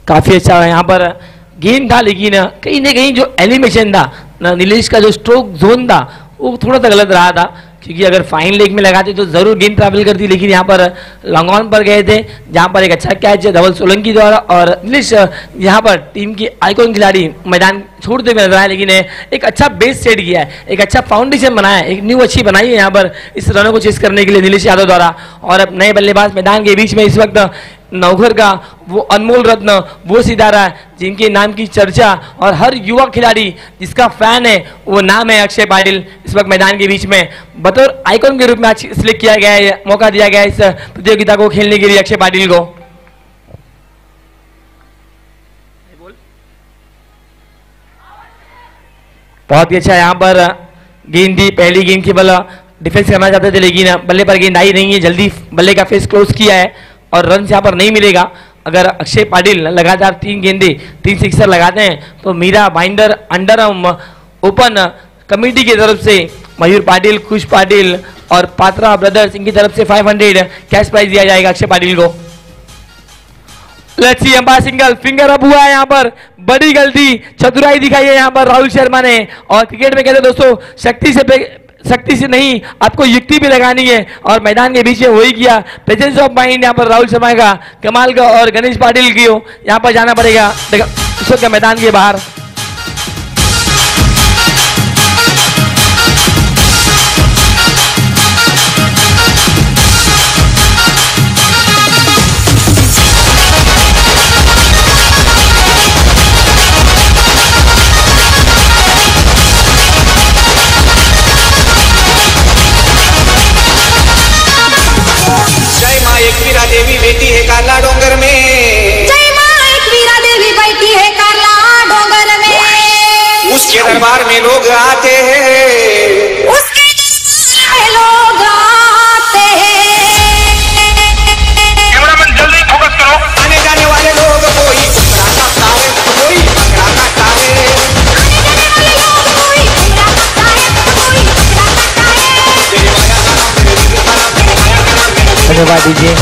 काफी अच्छा यहाँ पर गेंद था, लेकिन कहीं ना कहीं जो एलिमिनेशन था नीलेश का, जो स्ट्रोक जोन था वो थोड़ा सा गलत रहा था, क्योंकि अगर फाइन लेग में लगाते तो जरूर गेंद ट्रैवल करती, लेकिन यहाँ पर लॉन्ग ऑन पर गए थे, जहाँ पर एक अच्छा कैच है धवल सोलंकी द्वारा और नीलेश यहाँ पर टीम की आइकॉन खिलाड़ी मैदान छोड़ते हुए नजर आए, लेकिन एक अच्छा बेस सेट किया है, एक अच्छा फाउंडेशन बनाया है, एक न्यू अच्छी बनाई है यहाँ पर इस रनों को चेस करने के लिए नीलेश यादव द्वारा। और अब नए बल्लेबाज मैदान के बीच में इस वक्त नवघर का वो अनमोल रत्न, वो सितारा जिनके नाम की चर्चा और हर युवा खिलाड़ी जिसका फैन है वो नाम है अक्षय पाटिल, इस वक्त मैदान के बीच में बतौर आइकॉन के रूप में आज सिलेक्ट किया गया है, मौका दिया गया है इस प्रतियोगिता को खेलने के लिए अक्षय पाटिल को। बहुत ही अच्छा यहाँ पर गेंद दी, पहली गेंद की बल डिफेंस करना चाहते थे, लेकिन बल्ले पर गेंद आई नहीं है, जल्दी बल्ले का फेस क्लोज किया है और रन यहाँ पर नहीं मिलेगा। अगर अक्षय पाटिल लगातार 3 गेंदे 3 सिक्सर लगाते हैं तो Mira Bhayandar under open committee की तरफ से मयूर पाटिल, खुश पाटिल और पात्रा ब्रदर्स इनकी तरफ से 500 कैश प्राइज दिया जाएगा अक्षय पाटिल को। Let's see, umpire single, finger up हुआ है यहाँ पर, बड़ी गलती, चतुराई दिखाई है यहाँ पर राहुल शर्मा ने। और क्रिकेट में कहते हैं दोस्तों, शक्ति से नहीं, आपको युक्ति भी लगानी है और मैदान के बीच में वही किया, प्रेजेंस ऑफ माइंड यहाँ पर राहुल शर्मा का कमाल का और गणेश पाटिल की हो, यहाँ पर जाना पड़ेगा इस वक्त मैदान के बाहर। देवी बेटी है काला डोंगर में, जय मां एकवीरा देवी बैठी है काला डोंगर में, उसके दरबार में लोग आते हैं, उसके दरबार में लोग आते हैं। कैमरामैन जल्दी फोकस करो। आने जाने वाले लोग कोई पकड़ा करता है, कोई पकड़ा करता है, आने जाने वाले लोग कोई पकड़ा करता है, कोई पकड़ा करता है। धन्यवाद दीजिए।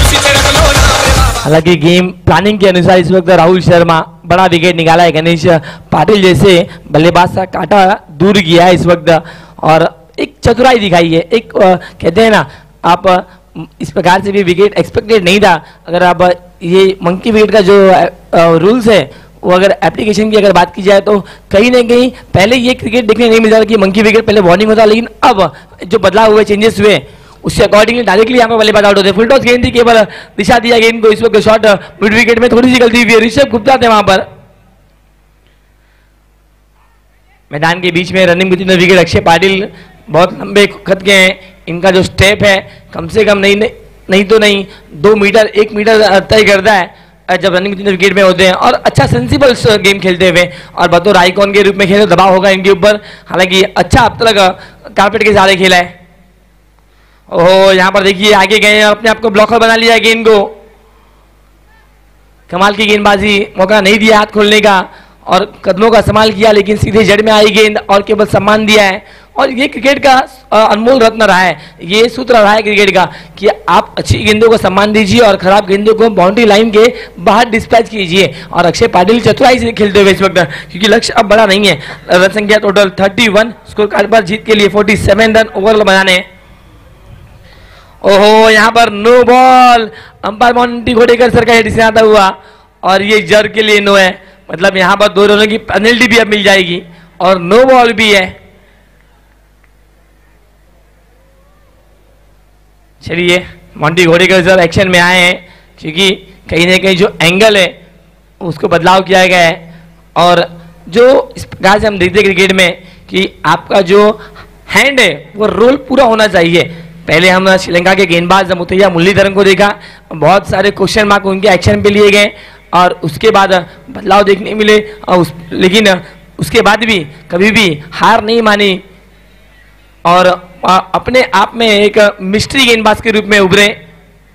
हालांकि गेम प्लानिंग के अनुसार इस वक्त राहुल शर्मा बड़ा विकेट निकाला है, गणेश पाटिल जैसे बल्लेबाज का काटा दूर किया है इस वक्त और एक चतुराई दिखाई है, एक कहते हैं ना आप इस प्रकार से भी विकेट एक्सपेक्टेड नहीं था। अगर आप ये मंकी विकेट का जो रूल्स है वो अगर एप्लीकेशन की अगर बात की जाए तो कहीं ना कहीं पहले ये क्रिकेट देखने नहीं मिलता था कि मंकी विकेट पहले वार्निंग होता, लेकिन अब जो बदलाव हुए, चेंजेस हुए, उससे अकॉर्डिंगली डायरेक्टली यहाँ पर बल्लेबाज आउट होते हैं। फुल टॉस गेंद थी, केवल दिशा दिया गेंद को, इस वक्त शॉट मिड विकेट में थोड़ी सी गलती हुई है, ऋषभ गुप्ता थे वहां पर। मैदान के बीच में running within the wicket Akshay Patil बहुत लंबे खत के हैं, इनका जो स्टेप है कम से कम नहीं तो नहीं 2 मीटर 1 मीटर तय करता है जब running within the wicket में होते हैं और अच्छा सेंसिबल गेम खेलते हुए और बतौर आइकॉन के रूप में खेले, दबाव होगा इनके ऊपर, हालांकि अच्छा अब तक कारपेट के सहारे खेला है। ओहो, यहाँ पर देखिए आगे गए और अपने आप को ब्लॉकर बना लिया गेंद को। कमाल की गेंदबाजी, मौका नहीं दिया हाथ खोलने का और कदमों का इस्तेमाल किया, लेकिन सीधे जड़ में आई गेंद और केवल सम्मान दिया है। और ये क्रिकेट का अनमोल रत्न रहा है, ये सूत्र रहा है क्रिकेट का कि आप अच्छी गेंदों को सम्मान दीजिए और खराब गेंदों को बाउंड्री लाइन के बाहर डिस्पैच कीजिए। और अक्षय पाटिल चतुराई से खेलते हुए इस वक्त, क्योंकि लक्ष्य अब बड़ा नहीं है। रन संख्या टोटल 31, स्कोर कार्ड पर जीत के लिए 47 रन ओवरऑल बनाने। ओहो, यहाँ पर no ball, umpire Monty Ghodekar sir का डिसीजन आता हुआ और ये जर के लिए नो है, मतलब यहाँ पर 2 रनों की पेनल्टी भी अब मिल जाएगी और नो बॉल भी है। चलिए, मोंटी घोडेकर सर एक्शन में आए हैं, क्योंकि कहीं ना कहीं जो एंगल है उसको बदलाव किया गया है। और जो इस प्रकार से हम देखते हैं क्रिकेट में कि आपका जो हैंड है वो रोल पूरा होना चाहिए। पहले हम श्रीलंका के गेंदबाज मुथैया मुरलीधरन को देखा, बहुत सारे क्वेश्चन मार्क उनके एक्शन पे लिए गए और उसके बाद बदलाव देखने मिले, लेकिन उसके बाद भी कभी भी हार नहीं मानी और अपने आप में एक मिस्ट्री गेंदबाज के रूप में उभरे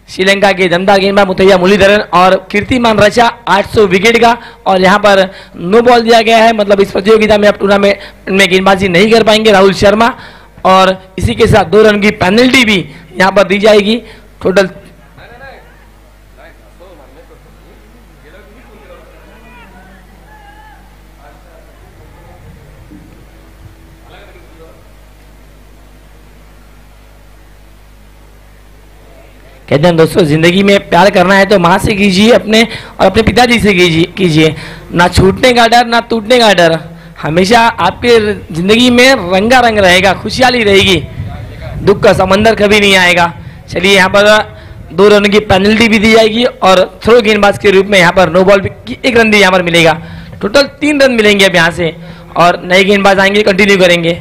श्रीलंका के दमदार गेंदबाज मुथैया मुरलीधरन और कीर्तिमान रचा 800 विकेट का। और यहाँ पर नो बॉल दिया गया है, मतलब इस प्रतियोगिता में अब टूर्नामेंट में गेंदबाजी नहीं कर पाएंगे राहुल शर्मा और इसी के साथ 2 रन की पेनल्टी भी यहाँ पर दी जाएगी। टोटल कहते हैं दोस्तों, जिंदगी में प्यार करना है तो माँ से कीजिए अपने और अपने पिताजी से कीजिए। ना छूटने का डर ना टूटने का डर, हमेशा आपके जिंदगी में रंगा रंग रहेगा, खुशहाली रहेगी, दुख का समंदर कभी नहीं आएगा। चलिए, यहाँ पर 2 रन की पेनल्टी भी दी जाएगी और थ्रो गेंदबाज के रूप में यहाँ पर नो बॉल भी 1 रन भी यहाँ पर मिलेगा। टोटल 3 रन मिलेंगे अब यहाँ से और नए गेंदबाज आएंगे, कंटिन्यू करेंगे।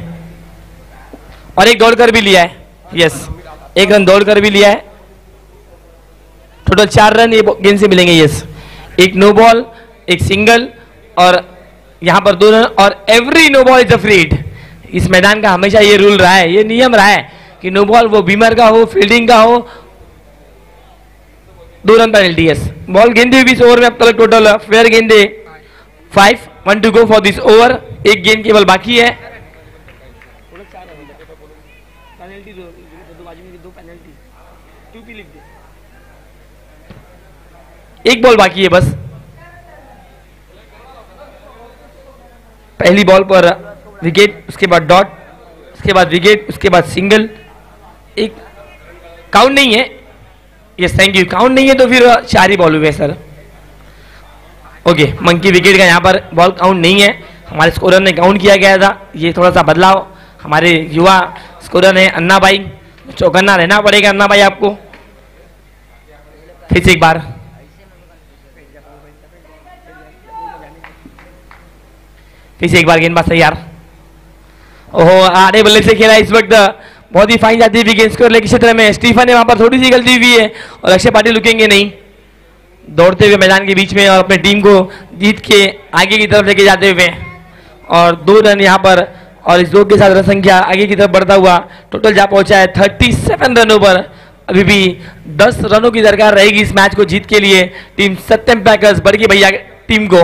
और एक दौड़ कर भी लिया है, यस, 1 रन दौड़ कर भी लिया है। टोटल 4 रन ये गेंद से मिलेंगे, यस। एक नो बॉल, एक सिंगल और यहाँ पर 2 रन और every no ball is a free hit. इस मैदान का हमेशा ये रूल रहा है, ये नियम रहा है कि नो बॉल वो बीमर का हो, फील्डिंग का हो, 2 रन पेनल्टी, यस। बॉल गेंदे हुई इस ओवर में अब तक टोटल फेयर गेंदे 5, 1 to go for this over. एक गेंद केवल बाकी है। एक बॉल बाकी है बस। पहली बॉल पर विकेट, उसके बाद डॉट, उसके बाद विकेट, उसके बाद सिंगल। एक काउंट नहीं है, यस, थैंक यू, काउंट नहीं है तो फिर 4 ही बॉल हुए सर। ओके, मंकी विकेट का यहाँ पर बॉल काउंट नहीं है, हमारे स्कोरर ने काउंट किया गया था। ये थोड़ा सा बदलाव, हमारे युवा स्कोरर है अन्ना भाई, चौकन्ना रहना पड़ेगा अन्ना भाई आपको। फिर से एक बार, फिर से एक बार गेंदबाज तैयार। ओहो, आड़े बल्ले से खेला इस वक्त, बहुत ही फाइन जाती हुई गेंद स्कोर लेके क्षेत्र में। स्टीफन ने वहां पर थोड़ी सी गलती हुई है और अक्षय पाटिल रुकेंगे नहीं, दौड़ते हुए मैदान के बीच में और अपने टीम को जीत के आगे की तरफ लेके जाते हुए। और 2 रन यहाँ पर और इस 2 के साथ रन संख्या आगे की तरफ बढ़ता हुआ टोटल जा पहुंचा है 37 रनों पर। अभी भी 10 रनों की दरकार रहेगी इस मैच को जीत के लिए टीम सत्यम पैकर्स बड़की भैया टीम को।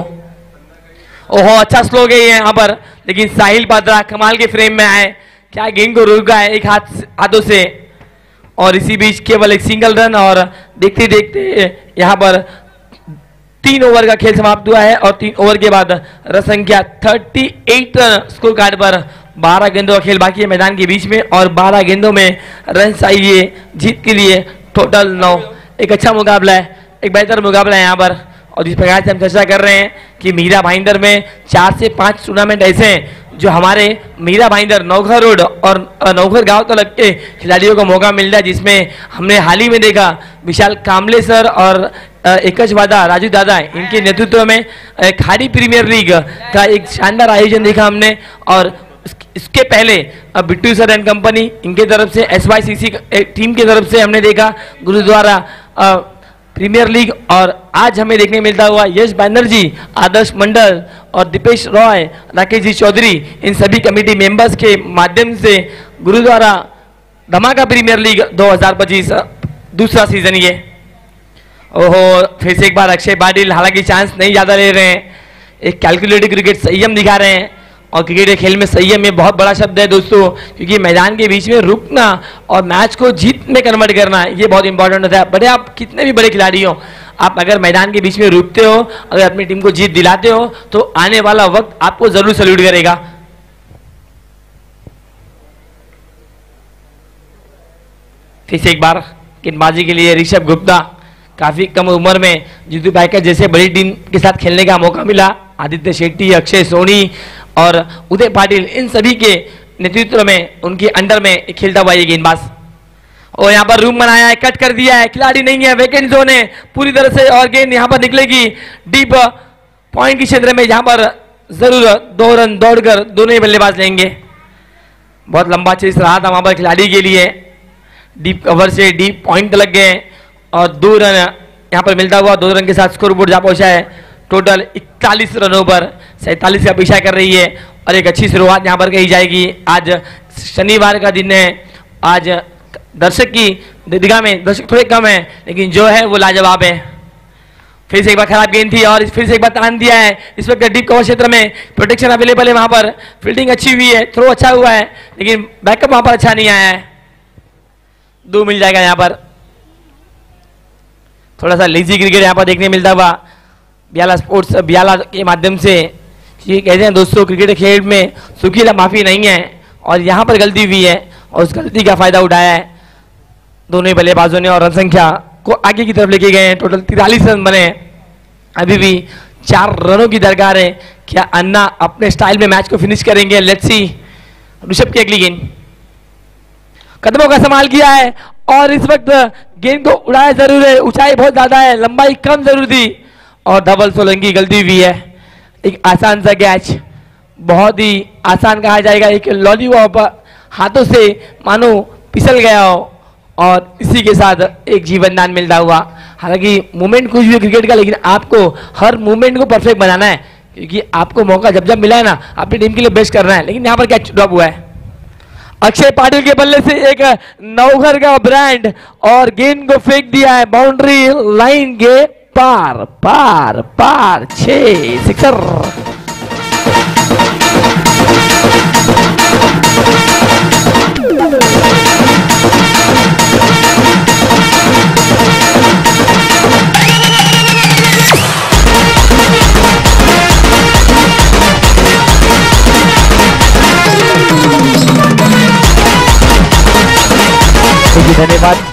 ओहो, अच्छा स्लो गई है यहाँ पर, लेकिन साहिल पात्रा कमाल के फ्रेम में आए, क्या गेंद को रोका है एक हाथों से। और इसी बीच केवल एक सिंगल रन और देखते देखते यहाँ पर 3 ओवर का खेल समाप्त हुआ है और 3 ओवर के बाद रन संख्या 38 रन स्कोर कार्ड पर। 12 गेंदों का खेल बाकी है मैदान के बीच में और 12 गेंदों में रन चाहिए जीत के लिए टोटल 9। एक अच्छा मुकाबला है, एक बेहतर मुकाबला है यहाँ पर। और जिस प्रकार से हम चर्चा कर रहे हैं कि मीरा भाईंदर में 4 से 5 टूर्नामेंट ऐसे हैं जो हमारे मीरा भाईंदर, नौघर रोड और नौघर गांव तक के खिलाड़ियों को मौका मिल रहा है, जिसमें हमने हाल ही में देखा विशाल कामले सर और एकच वादा राजू दादा इनके नेतृत्व में खाड़ी प्रीमियर लीग का एक शानदार आयोजन देखा हमने। और इसके पहले बिट्टू सर एंड कंपनी इनके तरफ से SYCC टीम की तरफ से हमने देखा गुरुद्वारा प्रीमियर लीग। और आज हमें देखने मिलता हुआ यश बैनर्जी, आदर्श मंडल और दीपेश रॉय, राकेश जी चौधरी, इन सभी कमेटी मेंबर्स के माध्यम से गुरुद्वारा धमाका प्रीमियर लीग 2025 दूसरा सीजन ये। ओहो, फिर से एक बार अक्षय पाटिल, हालांकि चांस नहीं ज्यादा ले रहे हैं, एक कैलकुलेटेड क्रिकेट संयम दिखा रहे हैं। और क्रिकेट के खेल में संयम में बहुत बड़ा शब्द है दोस्तों, क्योंकि मैदान के बीच में रुकना और मैच को जीत में कन्वर्ट करना ये बहुत इंपॉर्टेंट होता है। बड़े आप कितने भी बड़े खिलाड़ी हो, आप अगर मैदान के बीच में रुकते हो, अगर अपनी टीम को जीत दिलाते हो, तो आने वाला वक्त आपको जरूर सल्यूट करेगा। फिर से एक बार गेंदबाजी के लिए ऋषभ गुप्ता, काफी कम उम्र में जीतू पाइकर जैसे बड़ी टीम के साथ खेलने का मौका मिला। आदित्य शेट्टी, अक्षय सोनी और उदय पाटिल, इन सभी के नेतृत्व में, उनके अंडर में खेलता हुआ ये गेंदबाज। और यहाँ पर रूम बनाया है, कट कर दिया है, खिलाड़ी नहीं है, वेकेंट जोन है पूरी तरह से, और गेंद यहाँ पर निकलेगी डीप पॉइंट के क्षेत्र में, जहां पर जरूर 2 रन दौड़कर दोनों ही बल्लेबाज लेंगे। बहुत लंबा चेस रहा था वहां पर खिलाड़ी के लिए, डीप कवर से डीप पॉइंट लग गए और 2 रन यहाँ पर मिलता हुआ 2 रन के साथ स्कोर बोर्ड जा पहुंचा है। टोटल 41 रनों पर 47 का पीछा कर रही है और एक अच्छी शुरुआत यहाँ पर कही जाएगी। आज शनिवार का दिन है, आज दर्शक की दीर्घा में दर्शक थोड़े कम है, लेकिन जो है वो लाजवाब है। फिर से एक बार खराब गेंद थी और फिर से एक बार तान दिया है। इस वक्त डीप कवर क्षेत्र में प्रोटेक्शन अवेलेबल है, वहां पर फील्डिंग अच्छी हुई है, थ्रो अच्छा हुआ है, लेकिन बैकअप वहां पर अच्छा नहीं आया है। 2 मिल जाएगा यहाँ पर। थोड़ा सा लेजी क्रिकेट यहाँ पर देखने मिलता हुआ बियाला स्पोर्ट्स बियाला के माध्यम से। ये कहते हैं दोस्तों, क्रिकेट खेल में सुखीला माफी नहीं है, और यहाँ पर गलती हुई है और उस गलती का फायदा उठाया है दोनों ही बल्लेबाजों ने, और रन संख्या को आगे की तरफ लेके गए हैं। टोटल 43 रन बने, अभी भी 4 रनों की दरकार है। क्या अन्ना अपने स्टाइल में मैच को फिनिश करेंगे? Let's see. ऋषभ की अगली गेंद, कदमों का इस्तेमाल किया है और इस वक्त गेंद को उड़ाया जरूर है, ऊंचाई बहुत ज्यादा है, लंबाई कम जरूर थी और डबल सोलंकी गलती हुई है। एक आसान सा कैच, बहुत ही आसान कहा जाएगा, एक लॉलीपॉप हाथों से मानो फिसल गया हो और इसी के साथ एक जीवन दान मिलता हुआ। हालांकि मूवमेंट कुछ भी क्रिकेट का, लेकिन आपको हर मूवमेंट को परफेक्ट बनाना है, क्योंकि आपको मौका जब जब मिला है ना, अपनी टीम के लिए बेस्ट करना है। लेकिन यहाँ पर कैच ड्रॉप हुआ है। अक्षय पाटिल के बल्ले से एक नवघर का ब्रांड और गेंद को फेंक दिया है बाउंड्री लाइन के पार पार पार, 6 सिक्सर। धन्यवाद।